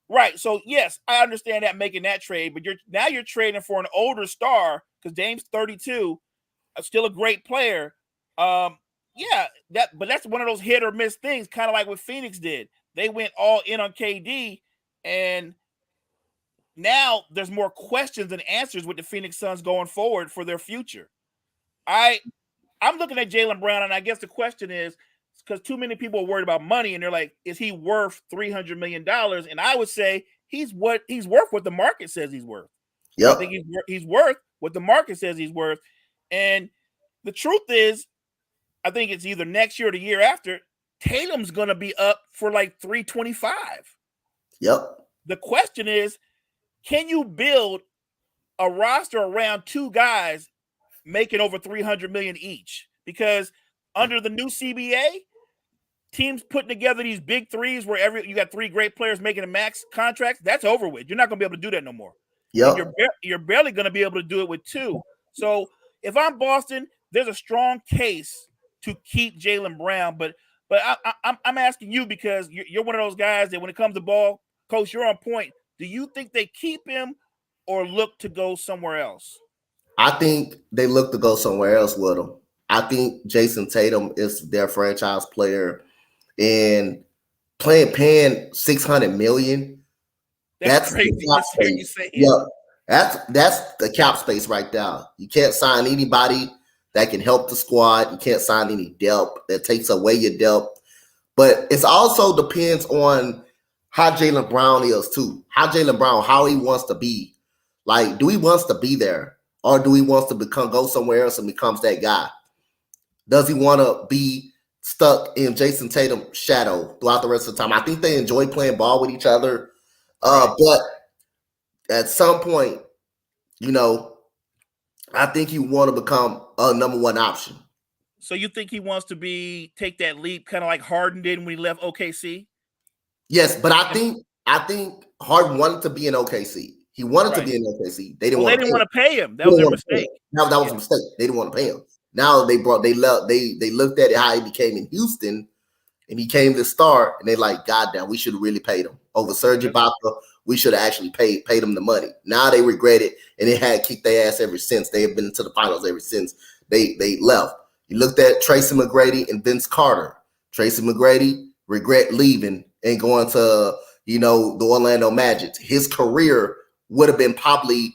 Speaker 2: Right. So yes, I understand that making that trade, but you're trading for an older star because Dame's 32, still a great player. Yeah, but that's one of those hit or miss things, kind of like what Phoenix did. They went all in on KD, and now there's more questions than answers with the Phoenix Suns going forward for their future. I'm looking at Jaylen Brown, and I guess the question is, because too many people are worried about money, and they're like, is he worth $300 million? And I would say he's worth what the market says he's worth.
Speaker 1: Yep.
Speaker 2: I think he's worth what the market says he's worth. And the truth is, I think it's either next year or the year after, Tatum's going to be up for like 325.
Speaker 1: Yep.
Speaker 2: The question is, can you build a roster around two guys making over 300 million each? Because under the new CBA, teams putting together these big threes where you got three great players making a max contracts, that's over with. You're not going to be able to do that no more.
Speaker 1: Yep.
Speaker 2: You're barely going to be able to do it with two. So if I'm Boston, there's a strong case to keep Jaylen Brown. But I'm asking you, because you're one of those guys that when it comes to ball, Coach, you're on point. Do you think they keep him or look to go somewhere else?
Speaker 1: I think they look to go somewhere else with him. I think Jason Tatum is their franchise player, and paying $600 million.
Speaker 2: That's crazy.
Speaker 1: Yeah, that's the cap space right now. You can't sign anybody that can help the squad. You can't sign any depth that takes away your depth. But it also depends on how Jaylen Brown is too. How he wants to be. Like, do he wants to be there, or do he wants to go somewhere else and becomes that guy? Does he want to be stuck in Jason Tatum's shadow throughout the rest of the time? I think they enjoy playing ball with each other. But at some point, I think you want to become a number one option.
Speaker 2: So you think he wants to take that leap, kind of like Harden did when he left OKC?
Speaker 1: Yes, but I think Harden wanted to be in OKC. He wanted to be in OKC. They didn't want to
Speaker 2: pay him. That was their mistake.
Speaker 1: That was a mistake. They didn't want to pay him. Now they looked at it how he became in Houston, and he came to start, and they like, God damn, we should have really paid him over Serge Ibaka. We should have actually paid him the money. Now they regret it, and they had kicked their ass ever since. They have been to the finals ever since they left. You looked at Tracy McGrady and Vince Carter. Tracy McGrady regret leaving and going to the Orlando Magic. His career would have been probably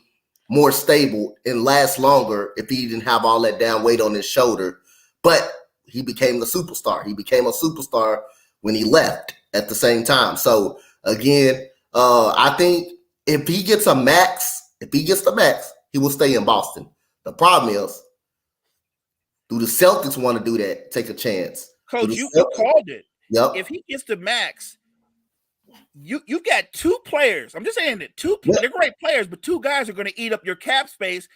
Speaker 1: more stable and last longer if he didn't have all that down weight on his shoulder. But he became the superstar. He became a superstar when he left at the same time. So again, I think if he gets the max, he will stay in Boston. The problem is, do the Celtics want to do that? Take a chance.
Speaker 2: Coach, you called it.
Speaker 1: Yep.
Speaker 2: If he gets the max, you got two players. I'm just saying that they're great players, but two guys are going to eat up your cap space.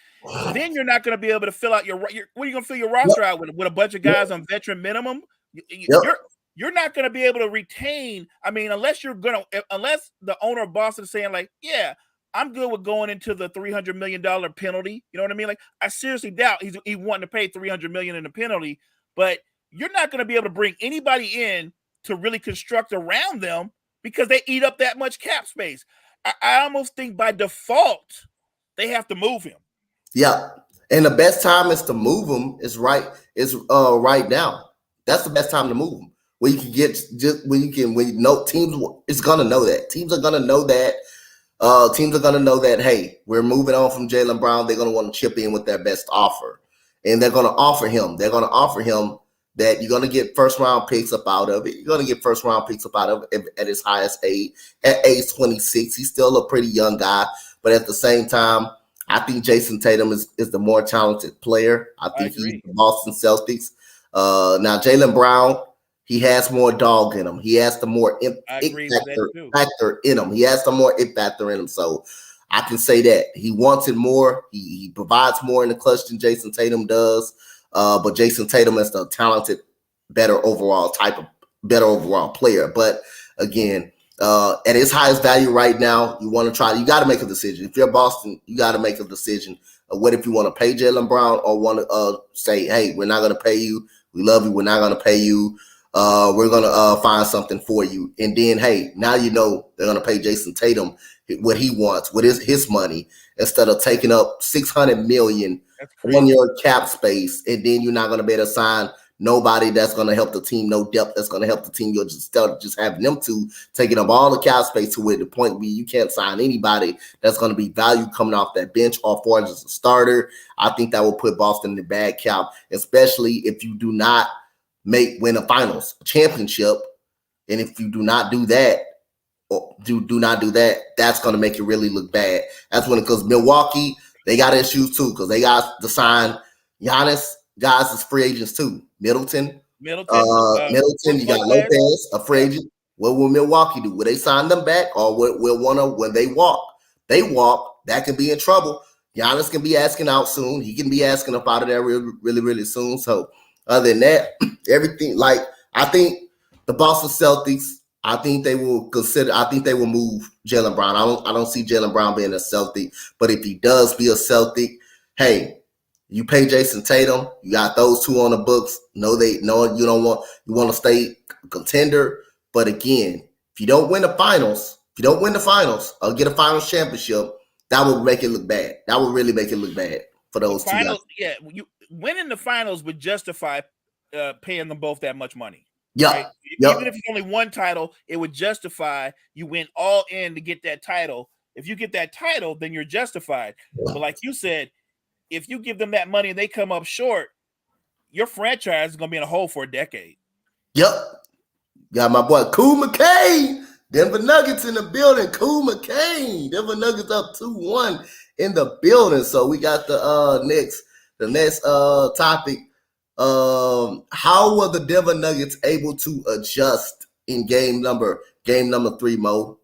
Speaker 2: Then you're not going to be able to fill out what are you going to fill your roster out with a bunch of guys on veteran minimum? You're not going to be able to retain. I mean, unless the owner of Boston is saying like, yeah, I'm good with going into the $300 million penalty. You know what I mean? Like, I seriously doubt he's wanting to pay $300 million in the penalty, but you're not going to be able to bring anybody in to really construct around them because they eat up that much cap space. I almost think by default they have to move him.
Speaker 1: Yeah, and the best time is to move him right now. That's the best time to move him. Where you can get teams is gonna know that. Teams are gonna know that. Teams are going to know that, hey, we're moving on from Jaylen Brown. They're going to want to chip in with their best offer. And they're going to offer him. They're going to offer him that you're going to get first-round picks up out of it. You're going to get first-round picks up out of it at his highest age. At age 26, he's still a pretty young guy. But at the same time, I think Jason Tatum is the more talented player. I think he's the Boston Celtics. Now, Jaylen Brown, he has more dog in him. He has the more factor in him. He has the more it factor in him. So I can say that he wants it more. He provides more in the clutch than Jason Tatum does. But Jason Tatum is the talented, better overall player. But again, at his highest value right now, you got to make a decision. If you're Boston, you got to make a decision. What if you want to pay Jaylen Brown or want to say, hey, we're not going to pay you. We love you. We're not going to pay you. We're going to find something for you. And then, hey, now they're going to pay Jason Tatum what he wants, what is his money, instead of taking up $600 million on your cap space. And then you're not going to be able to sign nobody that's going to help the team, no depth that's going to help the team. You're just having them two taking up all the cap space to where the point be you can't sign anybody that's going to be value coming off that bench or for as a starter. I think that will put Boston in the bad cap, especially if you do not win a finals, a championship. And if you do not do that, that's going to make it really look bad. That's when, because Milwaukee, they got issues too, because they got to sign Giannis guys as free agents too. Middleton, you got Lopez, a free agent. What will Milwaukee do? Will they sign them back, or when they walk, that could be in trouble. Giannis can be asking out soon. He can be asking up out of there really, really, really soon. So other than that, everything, like, I think the Boston Celtics, I think they will move Jaylen Brown. I don't see Jaylen Brown being a Celtic, but if he does be a Celtic, hey, you pay Jason Tatum, you got those two on the books. You want to stay a contender. But again, if you don't win the finals or get a finals championship, that would make it look bad. That would really make it look bad for those two guys.
Speaker 2: Yeah, winning the finals would justify paying them both that much money.
Speaker 1: Yeah.
Speaker 2: Right?
Speaker 1: Yep.
Speaker 2: Even if it's only one title, it would justify you went all in to get that title. If you get that title, then you're justified. Yeah. But like you said, if you give them that money and they come up short, your franchise is going to be in a hole for a decade.
Speaker 1: Yep. Got my boy Kool McCain, Denver Nuggets in the building. Kool McCain, Denver Nuggets up 2-1 in the building. So we got the next topic. How were the Denver Nuggets able to adjust in game number 3, Mo?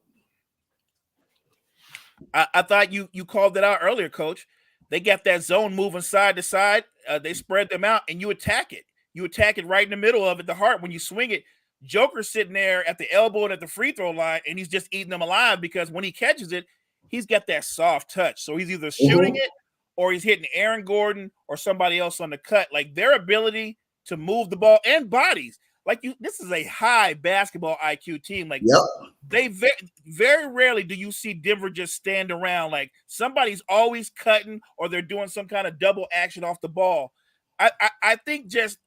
Speaker 2: I thought you called it out earlier, Coach. They got that zone moving side to side. They spread them out, and you attack it. You attack it right in the middle of it, the heart. When you swing it, Joker's sitting there at the elbow and at the free throw line, and he's just eating them alive because when he catches it, he's got that soft touch. So he's either shooting it or he's hitting Aaron Gordon or somebody else on the cut. Like, their ability to move the ball and bodies. Like, this is a high basketball IQ team. Like, they very rarely do you see Denver just stand around. Like, somebody's always cutting or they're doing some kind of double action off the ball. I think just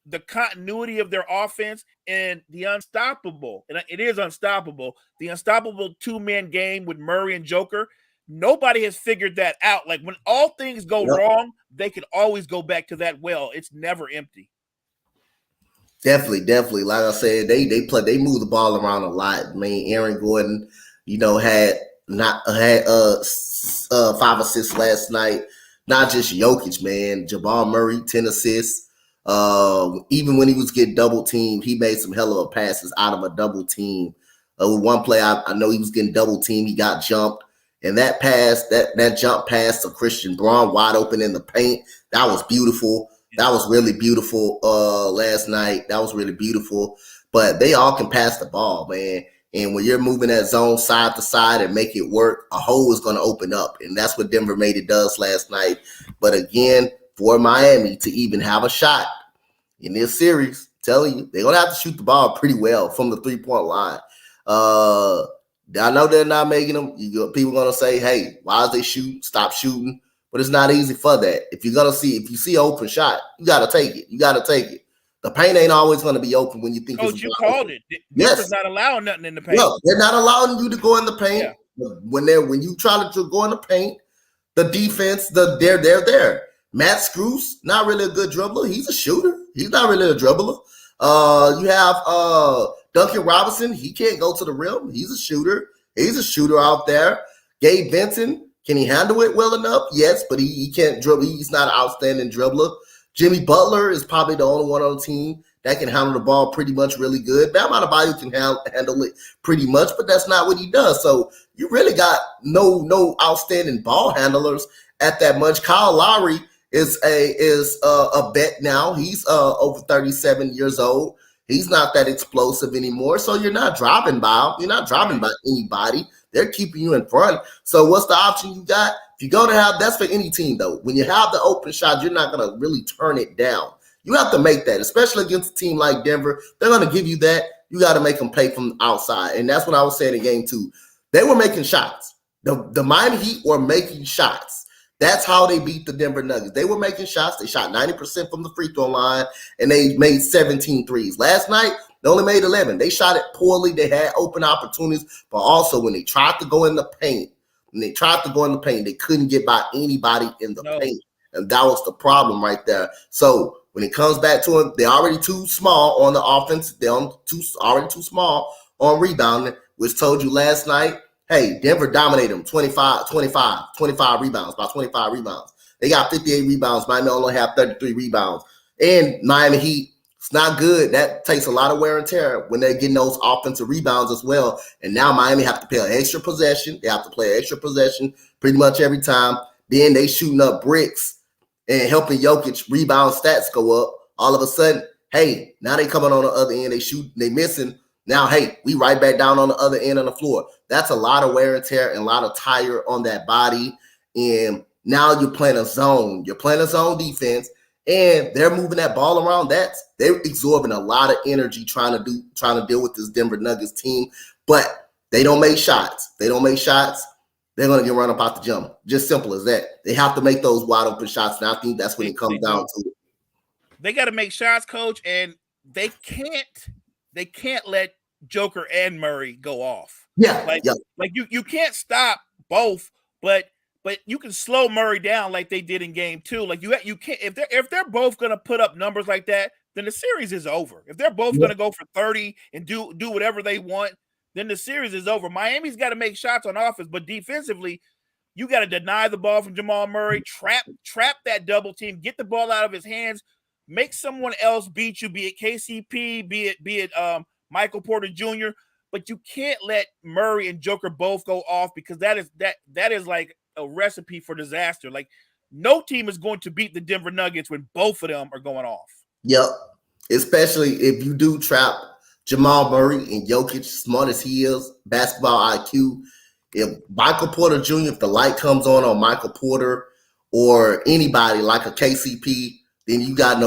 Speaker 2: the continuity of their offense and the unstoppable, and it is unstoppable, the unstoppable two-man game with Murray and Joker, nobody has figured that out. Like, when all things go wrong, they can always go back to that well. It's never empty.
Speaker 1: Definitely. Like I said, they move the ball around a lot. I mean, Aaron Gordon, had 5 assists last night. Not just Jokic, man. Jamal Murray, 10 assists. Even when he was getting double teamed, he made some hell of passes out of a double team. With one play, I know he was getting double teamed. He got jumped. And that pass, that jump pass to Christian Braun wide open in the paint, that was beautiful. That was really beautiful last night. That was really beautiful. But they all can pass the ball, man. And when you're moving that zone side to side and make it work, a hole is going to open up. And that's what Denver made it does last night. But again, for Miami to even have a shot in this series, telling you, they're going to have to shoot the ball pretty well from the 3-point line. I know they're not making them. People are going to say, hey, why is they shoot? Stop shooting. But it's not easy for that. If you see an open shot, you got to take it. The paint ain't always going to be open when you think
Speaker 2: it's you called open. It. Denver's not allowing nothing in the paint.
Speaker 1: No, they're not allowing you to go in the paint. Yeah. When you try to go in the paint, the defense, they're there. Matt Strus, not really a good dribbler. He's a shooter. He's not really a dribbler. You have Duncan Robinson. He can't go to the rim. He's a shooter. He's a shooter out there. Gabe Vincent. Can he handle it well enough? Yes, but he can't dribble. He's not an outstanding dribbler. Jimmy Butler is probably the only one on the team that can handle the ball pretty much really good. Bam Adebayo can handle it pretty much, but that's not what he does. So you really got no outstanding ball handlers at that much. Kyle Lowry is a vet now. He's over 37 years old. He's not that explosive anymore. So you're not driving by him. You're not driving by anybody. They're keeping you in front. So what's the option you got? If you're going to have, that's for any team though. When you have the open shot, you're not going to really turn it down. You have to make that, especially against a team like Denver. They're going to give you that. You got to make them play from outside. And that's what I was saying in game 2. They were making shots. The Miami Heat were making shots. That's how they beat the Denver Nuggets. They were making shots. They shot 90% from the free throw line, and they made 17 threes. Last night, they only made 11. They shot it poorly. They had open opportunities, but also when they tried to go in the paint, they couldn't get by anybody in the paint. And that was the problem right there. So when it comes back to it, they're already too small on the offense. They're already too small on rebounding, which told you last night, hey, Denver dominated them 25 rebounds, about 25 rebounds. They got 58 rebounds. Miami only have 33 rebounds. And Miami Heat, it's not good. That takes a lot of wear and tear when they're getting those offensive rebounds as well. And now Miami have to play an extra possession. They have to play an extra possession pretty much every time. Then they shooting up bricks and helping Jokic rebound stats go up. All of a sudden, hey, now they coming on the other end. They shoot, they missing. Now, hey, we right back down on the other end of the floor. That's a lot of wear and tear and a lot of tire on that body. And now you're playing a zone. You're playing a zone defense, and they're moving that ball around. They're absorbing a lot of energy trying to deal with this Denver Nuggets team. But they don't make shots. They're going to get run up out the jump. Just simple as that. They have to make those wide open shots, and I think that's when it comes down to it.
Speaker 2: They got to make shots, Coach, and they can't let Joker and Murray go off.
Speaker 1: Yeah,
Speaker 2: like you can't stop both, but you can slow Murray down like they did in game 2. Like you can't if they're both going to put up numbers like that, then the series is over. If they're both going to go for 30 and do whatever they want, then the series is over. Miami's got to make shots on offense, but defensively, you got to deny the ball from Jamal Murray, trap that double team, get the ball out of his hands, make someone else beat you, be it KCP, be it Michael Porter Jr., but you can't let Murray and Joker both go off, because that is like a recipe for disaster. Like, no team is going to beat the Denver Nuggets when both of them are going off.
Speaker 1: Yep. Especially if you do trap Jamal Murray and Jokic, smart as he is, basketball IQ. If Michael Porter Jr., if the light comes on Michael Porter or anybody like a KCP, then you got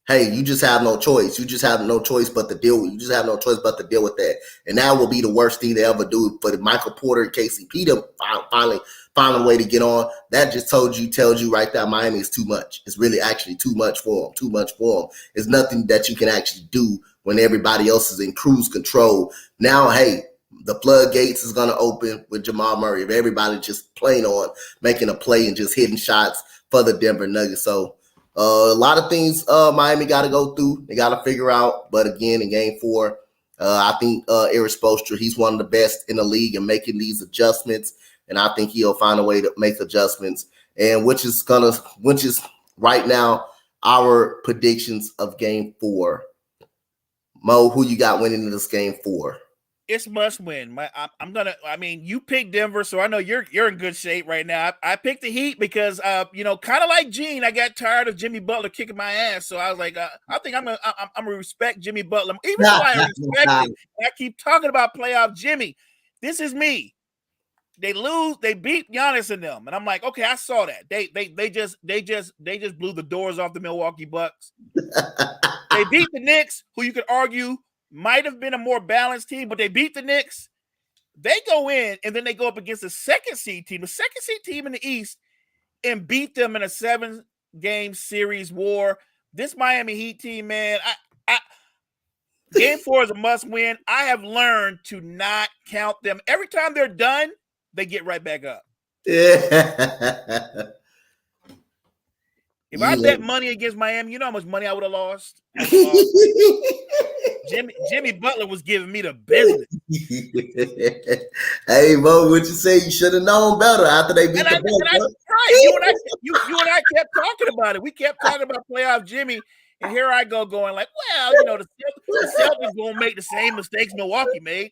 Speaker 1: you just have no choice. You just have no choice but to deal with. You just have no choice but to deal with that. And that will be the worst thing they ever do for the Michael Porter and KCP to finally find a way to get on. That just tells you right there, Miami is too much. It's really actually too much for them. Too much for them. It's nothing that you can actually do when everybody else is in cruise control. Now, hey, the floodgates is going to open with Jamal Murray. If everybody just playing on, making a play and just hitting shots for the Denver Nuggets. So, a lot of things Miami got to go through. They got to figure out. But again, in game 4, I think Erik Spoelstra, he's one of the best in the league in making these adjustments. And I think he'll find a way to make adjustments. And which is right now our predictions of game 4. Mo, who you got winning this game 4?
Speaker 2: It's must win. You picked Denver, so I know you're in good shape right now. I picked the Heat because kind of like Gene, I got tired of Jimmy Butler kicking my ass. So I was like, I think I'm gonna respect Jimmy Butler, even though I respect him. I keep talking about playoff Jimmy. This is me. They lose, they beat Giannis and them, and I'm like, okay, I saw that. They just blew the doors off the Milwaukee Bucks. They beat the Knicks, who you could argue might have been a more balanced team, but they beat the Knicks. They go in, and then they go up against the second seed team in the East, and beat them in a 7-game series war. This Miami Heat team, man, game 4 is a must win. I have learned to not count them. Every time they're done, they get right back up.
Speaker 1: Yeah.
Speaker 2: If I bet money against Miami, you know how much money I would have lost? Jimmy Butler was giving me the business.
Speaker 1: Hey, Mo, what you say? You should have known better after they beat the Bucks.
Speaker 2: Right. You and I kept talking about it. We kept talking about playoff Jimmy, and here I go going like, well, the Celtics won't make the same mistakes Milwaukee made.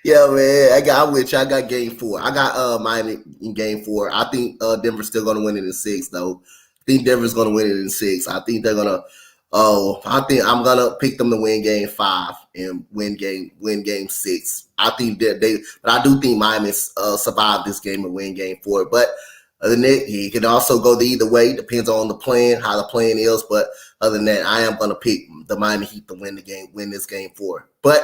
Speaker 1: Yeah, man. I'm with you. I got game 4. I got Miami in game 4. I think Denver's still gonna win it in 6, though. I think Denver's gonna win it in 6. I think they're gonna I think I'm gonna pick them to win game 5 and win game 6. I think but I do think Miami survived this game and win game 4. But other than that, he can also go the either way. Depends on the plan, how the plan is. But other than that, I am gonna pick the Miami Heat to win this game 4. But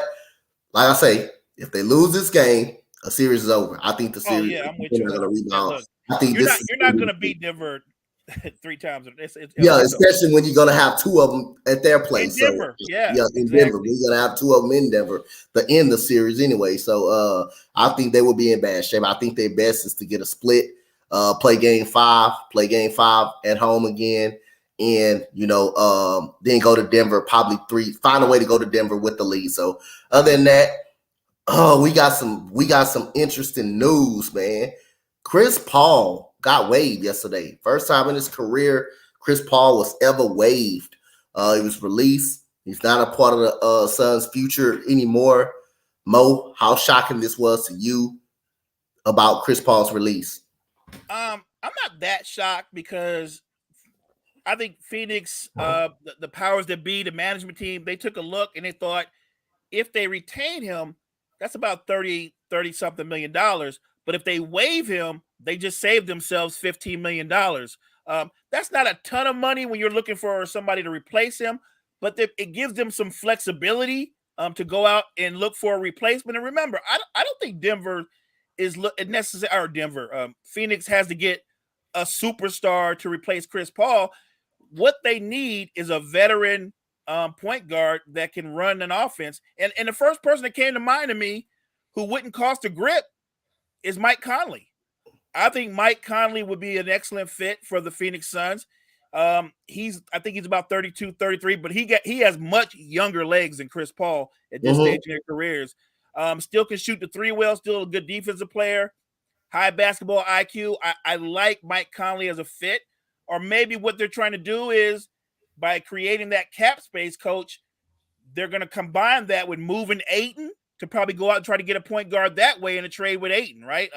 Speaker 1: like I say, If they lose this game, a series is over. I think the
Speaker 2: Oh
Speaker 1: series
Speaker 2: yeah, I'm with you.
Speaker 1: are going to rebound.
Speaker 2: Look,
Speaker 1: I think
Speaker 2: you're not going to beat Denver 3 times.
Speaker 1: Yeah, especially when you're going to have 2 of them at their place.
Speaker 2: In Denver,
Speaker 1: so,
Speaker 2: yeah,
Speaker 1: in
Speaker 2: exactly.
Speaker 1: Denver, we're going to have 2 of them in Denver to end the series anyway. So I think they will be in bad shape. I think their best is to get a split, play game 5 at home again, and then go to Denver, probably 3, find a way to go to Denver with the lead. So other than that, we got some interesting news, man. Chris Paul got waived yesterday. First time in his career Chris Paul was ever waived. He was released. He's not a part of the Suns' future anymore. Mo, how shocking this was to you about Chris Paul's release?
Speaker 2: I'm not that shocked because I think Phoenix, the powers that be, the management team, they took a look and they thought if they retain him, that's about 30 something $million. But if they waive him, they just saved themselves $15 million. That's not a ton of money when you're looking for somebody to replace him, but it gives them some flexibility to go out and look for a replacement. And remember, I don't think Denver is necessary, or Denver. Phoenix has to get a superstar to replace Chris Paul. What they need is a veteran point guard that can run an offense. And the first person that came to mind to me who wouldn't cost a grip is Mike Conley. I think Mike Conley would be an excellent fit for the Phoenix Suns. I think he's about 32, 33, but he has much younger legs than Chris Paul at this stage in their careers. Still can shoot the 3 well, still a good defensive player, high basketball IQ. I like Mike Conley as a fit. Or maybe what they're trying to do is by creating that cap space, coach, they're going to combine that with moving Ayton to probably go out and try to get a point guard that way in a trade with Ayton, right?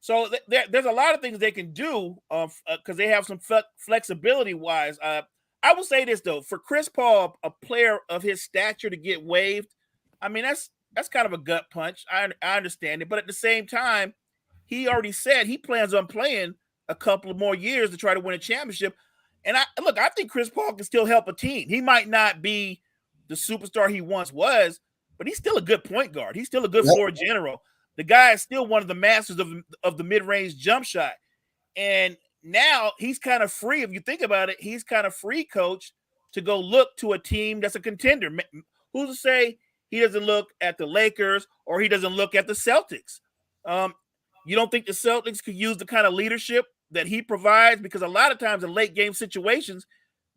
Speaker 2: So there's a lot of things they can do because they have some flexibility-wise. I will say this, though. For Chris Paul, a player of his stature to get waived, I mean, that's kind of a gut punch. I understand it. But at the same time, he already said he plans on playing a couple of more years to try to win a championship. And I think Chris Paul can still help a team. He might not be the superstar he once was, but he's still a good point guard. He's still a good floor general. The guy is still one of the masters of the mid-range jump shot. And now he's kind of free. If you think about it, he's kind of free, coach, to go look to a team that's a contender. Who's to say he doesn't look at the Lakers or he doesn't look at the Celtics? You don't think the Celtics could use the kind of leadership that he provides? Because a lot of times in late game situations,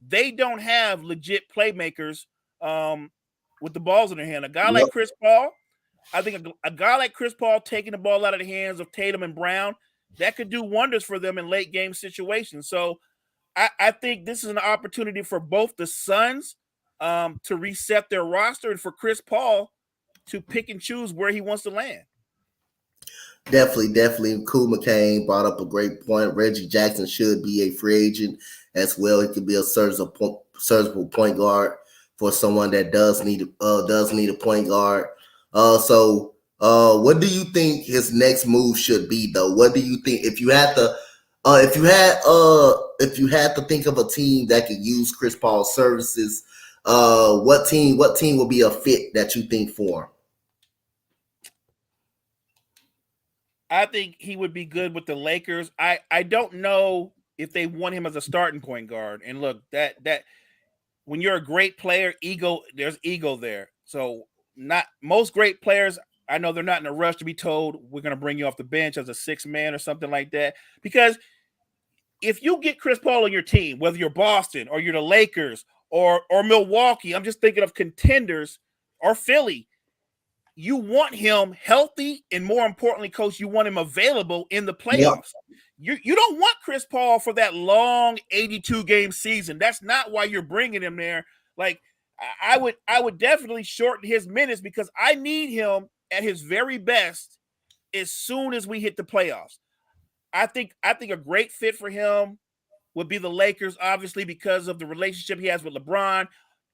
Speaker 2: they don't have legit playmakers with the balls in their hand. A guy like Chris Paul, I think a guy like Chris Paul taking the ball out of the hands of Tatum and Brown, that could do wonders for them in late game situations. So I think this is an opportunity for both the Suns to reset their roster and for Chris Paul to pick and choose where he wants to land.
Speaker 1: Definitely. Cool McCain brought up a great point. Reggie Jackson should be a free agent as well. He could be a serviceable point guard for someone that does need a point guard. So what do you think his next move should be, though? What do you think if you had to think of a team that could use Chris Paul's services? What team would be a fit that you think for him?
Speaker 2: I think he would be good with the Lakers. I don't know if they want him as a starting point guard. And look, that when you're a great player, there's ego there. So not most great players, I know they're not in a rush to be told we're going to bring you off the bench as a 6th man or something like that. Because if you get Chris Paul on your team, whether you're Boston or you're the Lakers or Milwaukee, I'm just thinking of contenders, or Philly, you want him healthy, and more importantly, coach, you want him available in the playoffs. Yep. You don't want Chris Paul for that long 82-game season. That's not why you're bringing him there. Like, I would definitely shorten his minutes because I need him at his very best as soon as we hit the playoffs. I think a great fit for him would be the Lakers, obviously, because of the relationship he has with LeBron.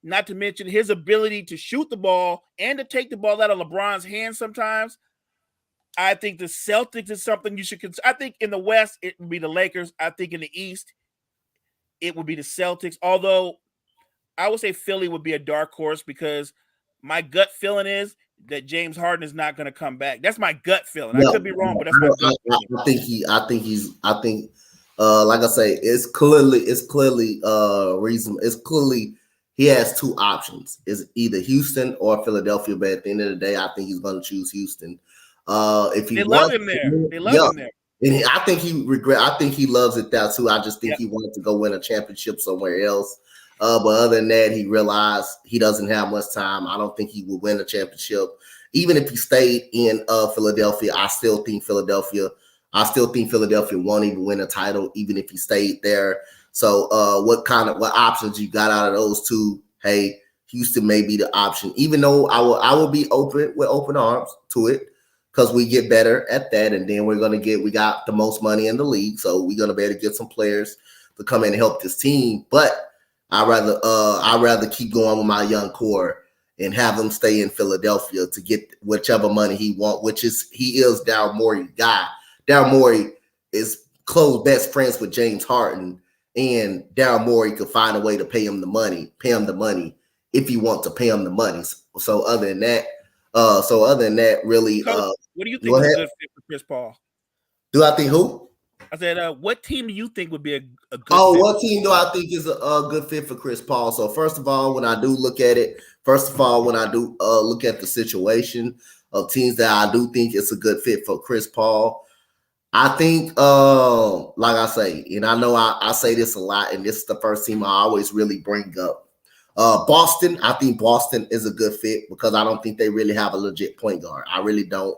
Speaker 2: Not to mention his ability to shoot the ball and to take the ball out of LeBron's hands sometimes. I think the Celtics is something you should consider. I think in the West, it would be the Lakers. I think in the East, it would be the Celtics. Although I would say Philly would be a dark horse because my gut feeling is that James Harden is not going to come back. That's my gut feeling. I could be wrong, but that's my gut feeling.
Speaker 1: I think like I say, it's clearly reason. It's clearly he has two options. It's either Houston or Philadelphia. But at the end of the day, I think he's going to choose Houston. If he
Speaker 2: love him there, they love him there.
Speaker 1: And I think I think he loves it there too. I just think he wanted to go win a championship somewhere else. But other than that, he realized he doesn't have much time. I don't think he would win a championship. Even if he stayed in Philadelphia, I still think Philadelphia won't even win a title, even if he stayed there. So what options you got out of those two? Hey, Houston may be the option, even though I will be open with open arms to it, because we get better at that. And then we got the most money in the league. So we're going to be able to get some players to come in and help this team. But I'd rather keep going with my young core and have him stay in Philadelphia to get whichever money he wants, he is Daryl Morey guy. Daryl Morey is close best friends with James Harden, and Daryl Morey could find a way to pay him the money if you want to pay him the money. So other than that, really,
Speaker 2: Coach, what do you think is a good fit for Chris Paul?
Speaker 1: Do I think who?
Speaker 2: I said, what team do you think would be a good fit?
Speaker 1: What team do I think is a good fit for Chris Paul? So first of all, when I do look at the situation of teams that I do think it's a good fit for Chris Paul, I think, like I say, and I know I say this a lot, and this is the first team I always really bring up. Boston, I think Boston is a good fit because I don't think they really have a legit point guard. I really don't.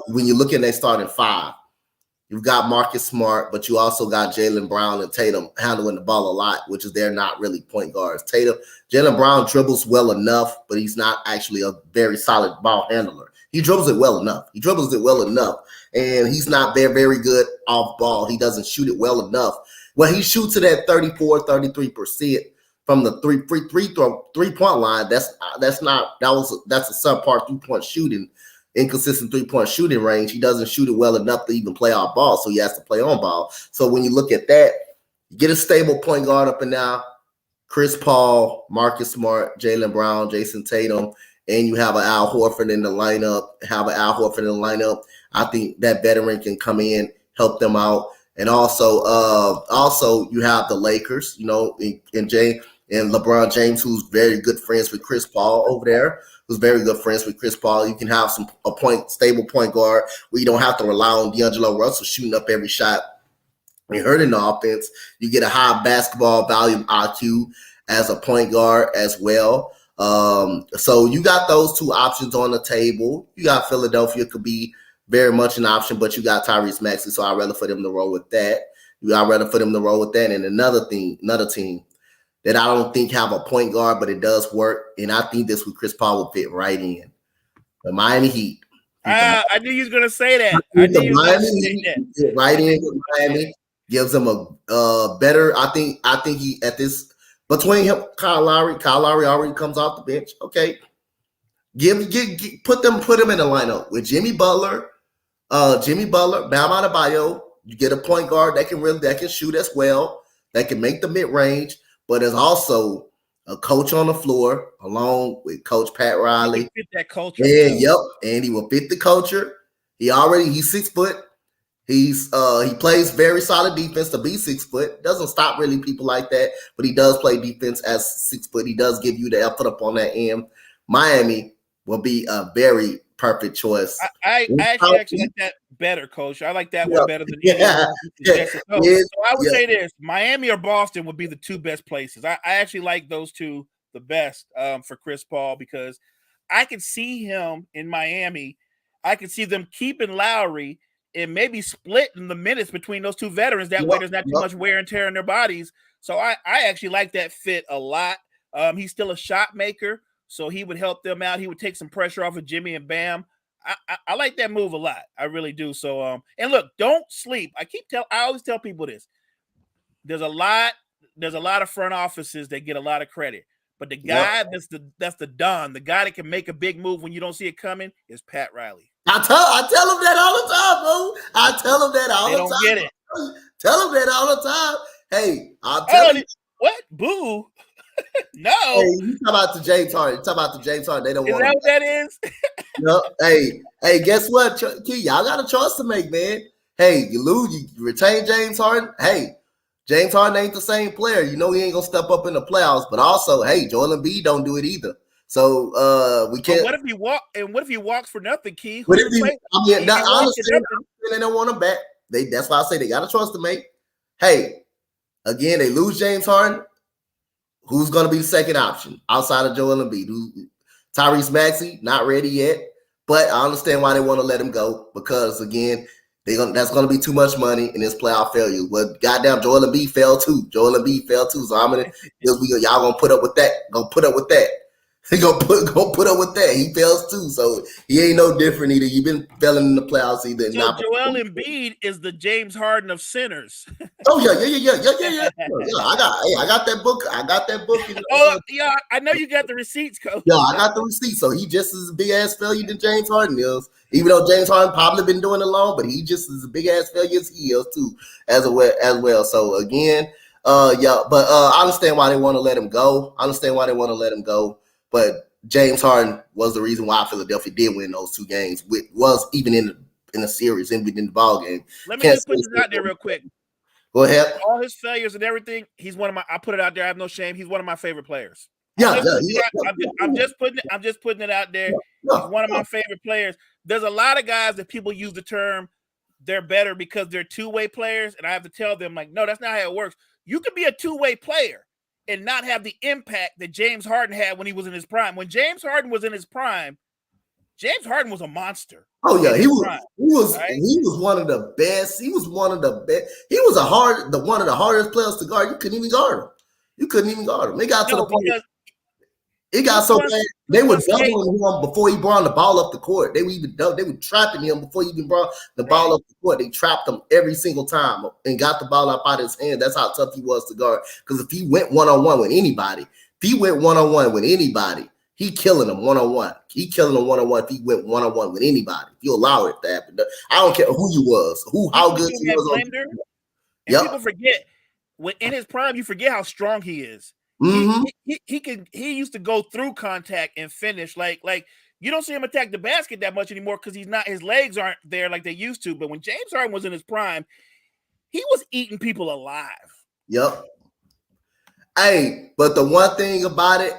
Speaker 1: When you look at their starting five, you've got Marcus Smart, but you also got Jaylen Brown and Tatum handling the ball a lot, which is they're not really point guards. Jaylen Brown dribbles well enough, but he's not actually a very solid ball handler. He dribbles it well enough. And he's not very, very good off ball. He doesn't shoot it well enough. Well, he shoots it at 33% from the three-point line. That's a subpar 3-point shooting. Inconsistent 3-point shooting range. He doesn't shoot it well enough to even play off ball, so he has to play on ball. So when you look at that, you get a stable point guard up and now, Chris Paul, Marcus Smart, Jaylen Brown, Jason Tatum, and you have an Al Horford in the lineup. I think that veteran can come in, help them out. And also you have the Lakers, and LeBron James, who's very good friends with Chris Paul over there. Who's very good friends with Chris Paul. You can have stable point guard where you don't have to rely on D'Angelo Russell shooting up every shot and hurting the offense. You get a high basketball value IQ as a point guard as well. So you got those two options on the table. You got Philadelphia could be very much an option, but you got Tyrese Maxey, so I'd rather for them to roll with that. And another team that I don't think have a point guard, but it does work. And I think this with Chris Paul will fit right in. The Miami Heat.
Speaker 2: I knew you was going to say that.
Speaker 1: Right in with Miami. Gives him a better, I think he at this, between him, Kyle Lowry already comes off the bench. Okay. Put him in the lineup with Jimmy Butler, Bam Adebayo. You get a point guard that can shoot as well, that can make the mid-range. But there's also a coach on the floor along with Coach Pat Riley.
Speaker 2: He fit that culture.
Speaker 1: And he will fit the culture. He's 6 foot. He plays very solid defense to be 6 foot. Doesn't stop really people like that, but he does play defense as 6 foot. He does give you the effort up on that end. Miami will be a very perfect choice.
Speaker 2: I actually like that better, Coach. I like that one better than you. So I would say this: Miami or Boston would be the two best places. I actually like those two the best for Chris Paul because I could see him in Miami. I could see them keeping Lowry and maybe splitting the minutes between those two veterans. That way, there's not too much wear and tear in their bodies. So I actually like that fit a lot. He's still a shot maker. So he would help them out. He would take some pressure off of Jimmy and Bam. I like that move a lot. I really do. So and look, don't sleep. I always tell people this. There's a lot of front offices that get a lot of credit. But the guy that's the Don, the guy that can make a big move when you don't see it coming is Pat Riley.
Speaker 1: I tell him that all the time, bro. I tell him that all the time.
Speaker 2: They don't get it.
Speaker 1: Tell him that all the time. Hey, I'll tell you.
Speaker 2: What? Boo. No.
Speaker 1: Hey, you talk about the James Harden. They don't want
Speaker 2: that what that is?
Speaker 1: No, hey, guess what? Key, y'all got a choice to make, man. Hey, you lose, you retain James Harden. Hey, James Harden ain't the same player. You know he ain't gonna step up in the playoffs. But also, hey, Joel Embiid don't do it either. So we can't.
Speaker 2: But what if he walk? And what if he walks for nothing, Key?
Speaker 1: What if he? I mean, I understand they don't want him back. That's why I say they got a choice to make. Hey, again, they lose James Harden. Who's going to be the second option outside of Joel Embiid? Tyrese Maxey, not ready yet, but I understand why they want to let him go because again, that's going to be too much money in this playoff failure. But goddamn, Joel Embiid fell too. So how many y'all gonna put up with that? He gonna put up with that. He fails too, so he ain't no different either. You've been failing in the playoffs either.
Speaker 2: So Joel Embiid is the James Harden of sinners.
Speaker 1: Oh yeah. I got that book.
Speaker 2: Yeah, I know you got the receipts, Coach.
Speaker 1: Yeah, I got the receipts. So he just as a big ass failure than James Harden is. Even though James Harden probably been doing it long, but he just as a big ass failure as he is too, as well. So again, I understand why they want to let him go. But James Harden was the reason why Philadelphia did win those two games. Was even in the series, in the ball game.
Speaker 2: Let me just put this out there real quick.
Speaker 1: Go ahead.
Speaker 2: All his failures and everything, he's one of my. I put it out there. I have no shame. He's one of my favorite players. I'm just putting it out there. He's one of my favorite players. There's a lot of guys that people use the term they're better because they're two-way players, and I have to tell them like, no, that's not how it works. You can be a two-way player and not have the impact that James Harden had when he was in his prime. When James Harden was in his prime, James Harden was a monster.
Speaker 1: Oh yeah, he was one of the best. He was one of the best. He was one of the hardest players to guard. You couldn't even guard him. It got to the point. It got so bad they were doubling him before he brought the ball up the court. They were trapping him before he even brought the ball up the court. They trapped him every single time and got the ball up out of his hand. That's how tough he was to guard. Because if he went one-on-one with anybody, he killing them one-on-one. He killing them one-on-one if he went one-on-one with anybody. If you allow it to happen. I don't care who you was, how good he was.
Speaker 2: People forget when in his prime, you forget how strong he is. Mm-hmm. He used to go through contact and finish like you don't see him attack the basket that much anymore because his legs aren't there like they used to. But when James Harden was in his prime, he was eating people alive.
Speaker 1: Yep. Hey, but the one thing about it,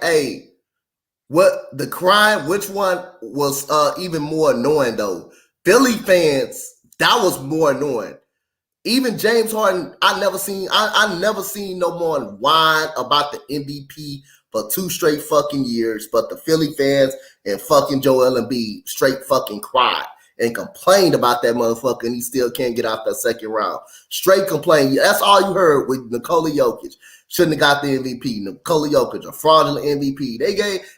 Speaker 1: which one was even more annoying though? Philly fans, that was more annoying. Even James Harden, I never seen no more whine about the MVP for 2 straight fucking years. But the Philly fans and fucking Joel Embiid straight fucking cried and complained about that motherfucker, and he still can't get out that second round. Straight complain. That's all you heard with Nikola Jokic. Shouldn't have got the MVP. Nikola Jokic, a fraudulent MVP.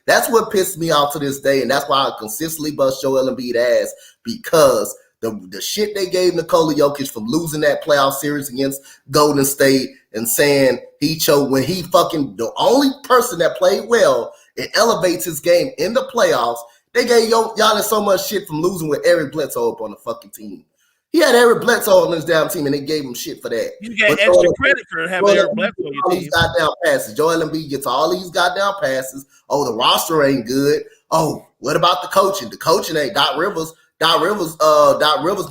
Speaker 1: That's what pissed me off to this day, and that's why I consistently bust Joel Embiid ass because the shit they gave Nikola Jokic from losing that playoff series against Golden State and saying he choked when he fucking the only person that played well and elevates his game in the playoffs. They gave Giannis so much shit from losing with Eric Bledsoe up on the fucking team. He had Eric Bledsoe on his damn team, and they gave him shit for that.
Speaker 2: You get extra credit for having Eric Bledsoe on your team.
Speaker 1: Goddamn passes. Joel Embiid gets all these goddamn passes. Oh, the roster ain't good. Oh, what about the coaching? The coaching ain't Doc Rivers. Doc Rivers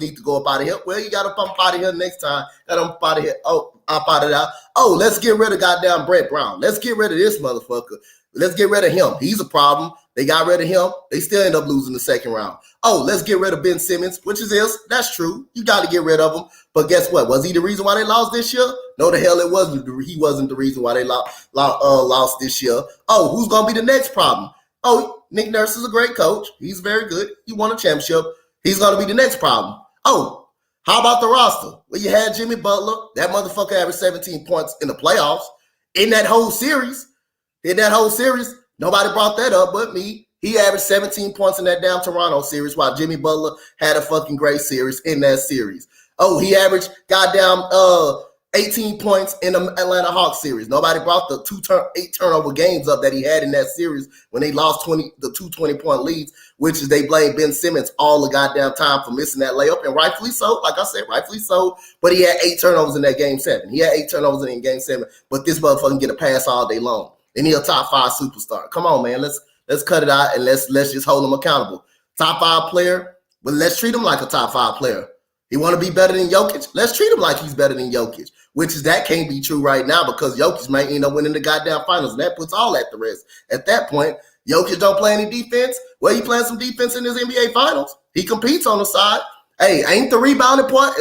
Speaker 1: need to go up out of here. Well, you got to pump out of here next time. Got him up out of here. Oh, up out of that. Oh, let's get rid of goddamn Brett Brown. Let's get rid of this motherfucker. Let's get rid of him. He's a problem. They got rid of him. They still end up losing the second round. Oh, let's get rid of Ben Simmons, which is this. That's true. You got to get rid of him. But guess what? Was he the reason why they lost this year? No, the hell it wasn't. He wasn't the reason why they lost this year. Oh, who's going to be the next problem? Oh, Nick Nurse is a great coach. He's very good. He won a championship. He's going to be the next problem. Oh, how about the roster? Well, you had Jimmy Butler. That motherfucker averaged 17 points in the playoffs. In that whole series, nobody brought that up but me. He averaged 17 points in that damn Toronto series while Jimmy Butler had a fucking great series in that series. Oh, he averaged goddamn 18 points in the Atlanta Hawks series. Nobody brought the 8 turnover games up that he had in that series when they lost the 2 20-point leads, which is they blame Ben Simmons all the goddamn time for missing that layup, and rightfully so. Like I said, rightfully so. But he had 8 turnovers in that game 7. He had 8 turnovers in game 7, but this motherfucker can get a pass all day long, and he a top 5 superstar. Come on, man. Let's cut it out and let's just hold him accountable. top 5 player, but let's treat him like a top 5 player. He want to be better than Jokic? Let's treat him like he's better than Jokic, which is that can't be true right now because Jokic might end up winning the goddamn finals, and that puts all at the rest. At that point, Jokic don't play any defense. Well, he playing some defense in his NBA finals. He competes on the side. Hey, ain't the rebounding part?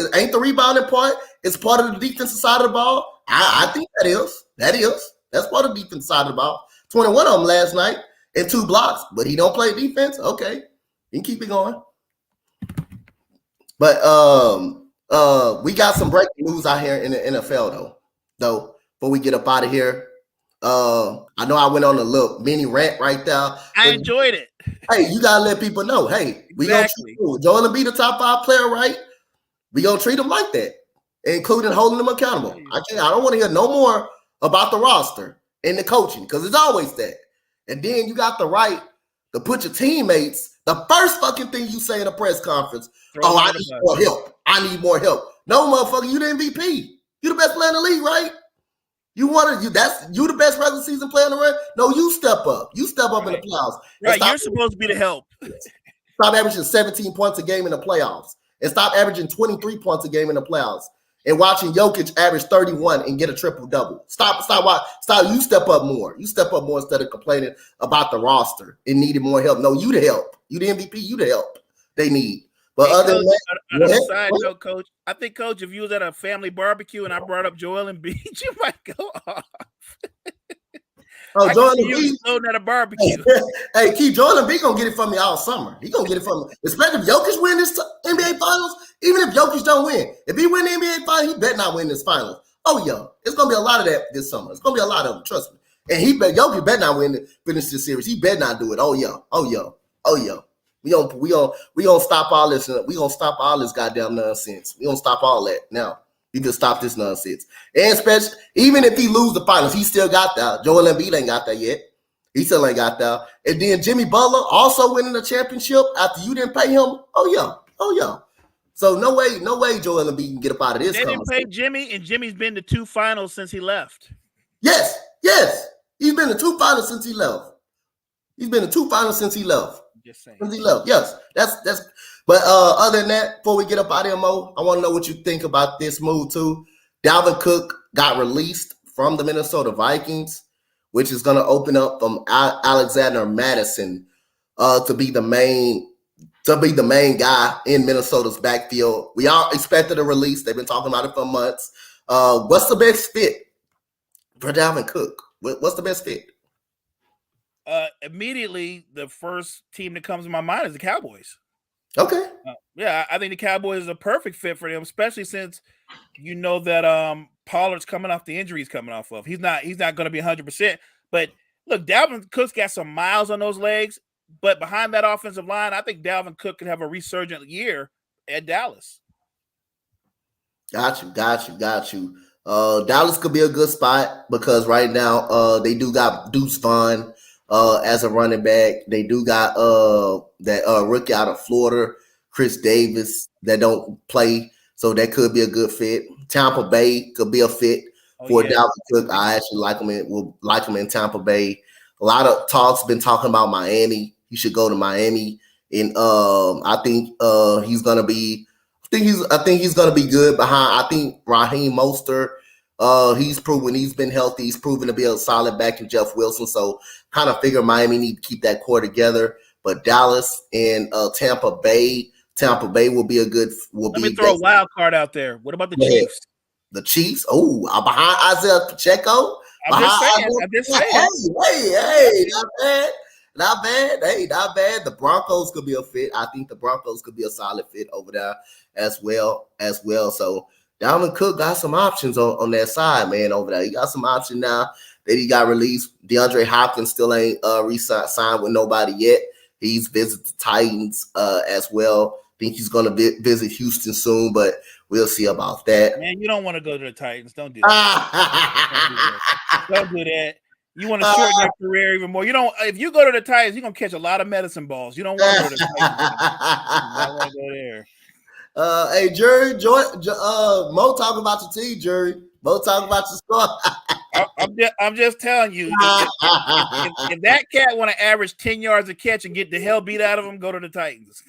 Speaker 1: It's part of the defensive side of the ball. I think that is. That's part of the defensive side of the ball. 21 of them last night and 2 blocks, but he don't play defense. Okay, you can keep it going. But we got some breaking news out here in the NFL though. Before we get up out of here, I know I went on a little mini rant right there.
Speaker 2: I enjoyed it.
Speaker 1: Hey, you gotta let people know. Hey, we gonna treat Joel Embiid the top 5 player, right? We gonna treat him like that, including holding him accountable. I don't want to hear no more about the roster and the coaching because it's always that. And then you got the right to put your teammates. The first fucking thing you say in a press conference, I need more help. I need more help. No, motherfucker, you the MVP. You the best player in the league, right? You the best regular season player in the league. No, you step up. You step up in the playoffs.
Speaker 2: Right, you're supposed to be the help.
Speaker 1: Stop averaging 17 points a game in the playoffs. And stop averaging 23 points a game in the playoffs. And watching Jokic average 31 and get a triple-double. Stop. You step up more. You step up more instead of complaining about the roster and needing more help. No, you the help. You the MVP. You the help they need. But other than that,
Speaker 2: side note, Coach, I think, Coach, if you was at a family barbecue and I brought up Joel Embiid, you might go off.
Speaker 1: Oh, Joel Embiid
Speaker 2: at a barbecue.
Speaker 1: Hey, Keith, Joel Embiid gonna get it from me all summer. He gonna get it from me, especially if Jokic win this NBA Finals. Even if Jokic don't win, if he win the NBA Finals, he better not win this Finals. Oh yeah, it's gonna be a lot of that this summer. It's gonna be a lot of them. Trust me. And Jokic better not finish this series. He better not do it. Oh yeah. We gonna stop all this. We gonna stop all this goddamn nonsense. We gonna stop all that now. You can stop this nonsense. And especially, even if he lose the finals, he still got that. Joel Embiid ain't got that yet. He still ain't got that. And then Jimmy Butler also winning the championship after you didn't pay him. Oh yeah. So no way Joel Embiid can get up out of this.
Speaker 2: They didn't pay Jimmy, and Jimmy's been to 2 finals since he left.
Speaker 1: Yes. He's been to 2 finals since he left.
Speaker 2: Just saying.
Speaker 1: Since he left. Yes. That's. But other than that, before we get up out of here, Mo, I want to know what you think about this move too. Dalvin Cook got released from the Minnesota Vikings, which is going to open up from Alexander Madison to be the main guy in Minnesota's backfield. We all expected a release. They've been talking about it for months. What's the best fit for Dalvin Cook? What's the best fit?
Speaker 2: Immediately, the first team that comes to my mind is the Cowboys.
Speaker 1: Okay.
Speaker 2: Yeah, I think the Cowboys is a perfect fit for them, especially since you know that Pollard's coming off the injury he's coming off of. He's not going to be 100%. But look, Dalvin Cook's got some miles on those legs. But behind that offensive line, I think Dalvin Cook could have a resurgent year at Dallas.
Speaker 1: Got you. Dallas could be a good spot because right now they do got Deuce Vaughn as a running back. They do got that rookie out of Florida, Chris Davis, that don't play, so that could be a good fit. Tampa Bay could be a fit for Dalvin Cook. I actually like him in Tampa Bay. A lot of talks been talking about Miami. He should go to Miami, and I think he's gonna be. I think he's gonna be good behind. I think Raheem Mostert. He's proven he's been healthy. He's proven to be a solid back in Jeff Wilson. So kind of figure Miami need to keep that core together. But Dallas and Tampa Bay will be a good.
Speaker 2: Let me throw a wild card out there. What about the Chiefs?
Speaker 1: The Chiefs? Oh, behind Isaiah Pacheco.
Speaker 2: I'm just saying.
Speaker 1: Hey, not bad. Hey, not bad. The Broncos could be a fit. I think the Broncos could be a solid fit over there as well. So Dalvin Cook got some options on that side, man, over there. He got some options now that he got released. DeAndre Hopkins still ain't re-signed with nobody yet. He's visited the Titans as well. Think he's going to visit Houston soon, but we'll see about that.
Speaker 2: Man, you don't want to go to the Titans. Don't do that. Don't do that. You want to shorten your career even more. You don't. If you go to the Titans, you're going to catch a lot of medicine balls. You don't want to go to the Titans. You don't want to go there.
Speaker 1: Hey, Jerry, Mo talking about your team, Jerry. Mo talking about your squad.
Speaker 2: I'm just telling you, if that cat want to average 10 yards a catch and get the hell beat out of him, go to the Titans.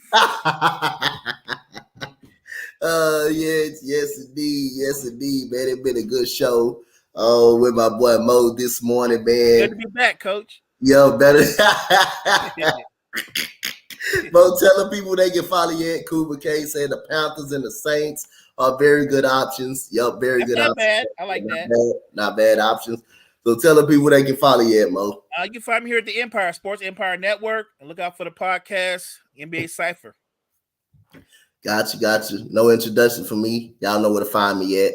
Speaker 1: Yes, indeed, man. It's been a good show with my boy Mo this morning, man.
Speaker 2: Good to be back, Coach.
Speaker 1: Yo, better. Mo, telling people they can follow you at Cooper K, saying the Panthers and the Saints are very good options. Yup, very
Speaker 2: That's
Speaker 1: good
Speaker 2: not
Speaker 1: options.
Speaker 2: bad. I like that.
Speaker 1: Not bad options. So telling people they can follow you at Mo.
Speaker 2: You can find me here at the Empire Sports Empire Network, and look out for the podcast NBA Cipher.
Speaker 1: Got you. No introduction for me. Y'all know where to find me at.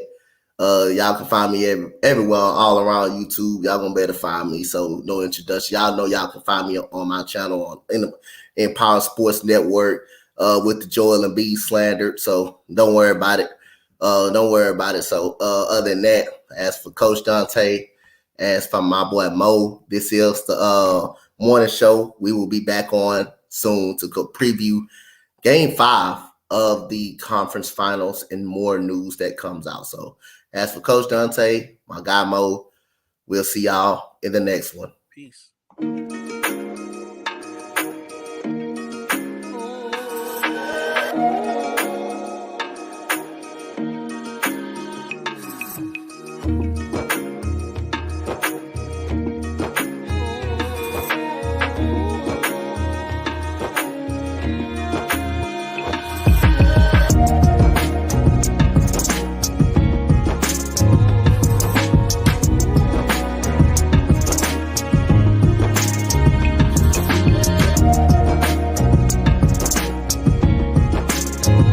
Speaker 1: Y'all can find me everywhere, all around YouTube. Y'all gonna better find me. So no introduction. Y'all know y'all can find me on my channel in the Empire Sports Network with the Joel Embiid slander. So don't worry about it. So other than that, as for Coach Dante, as for my boy Mo, this is the morning show. We will be back on soon to go preview Game 5 of the conference finals and more news that comes out. So as for Coach Dante, my guy Mo, we'll see y'all in the next one.
Speaker 2: Peace.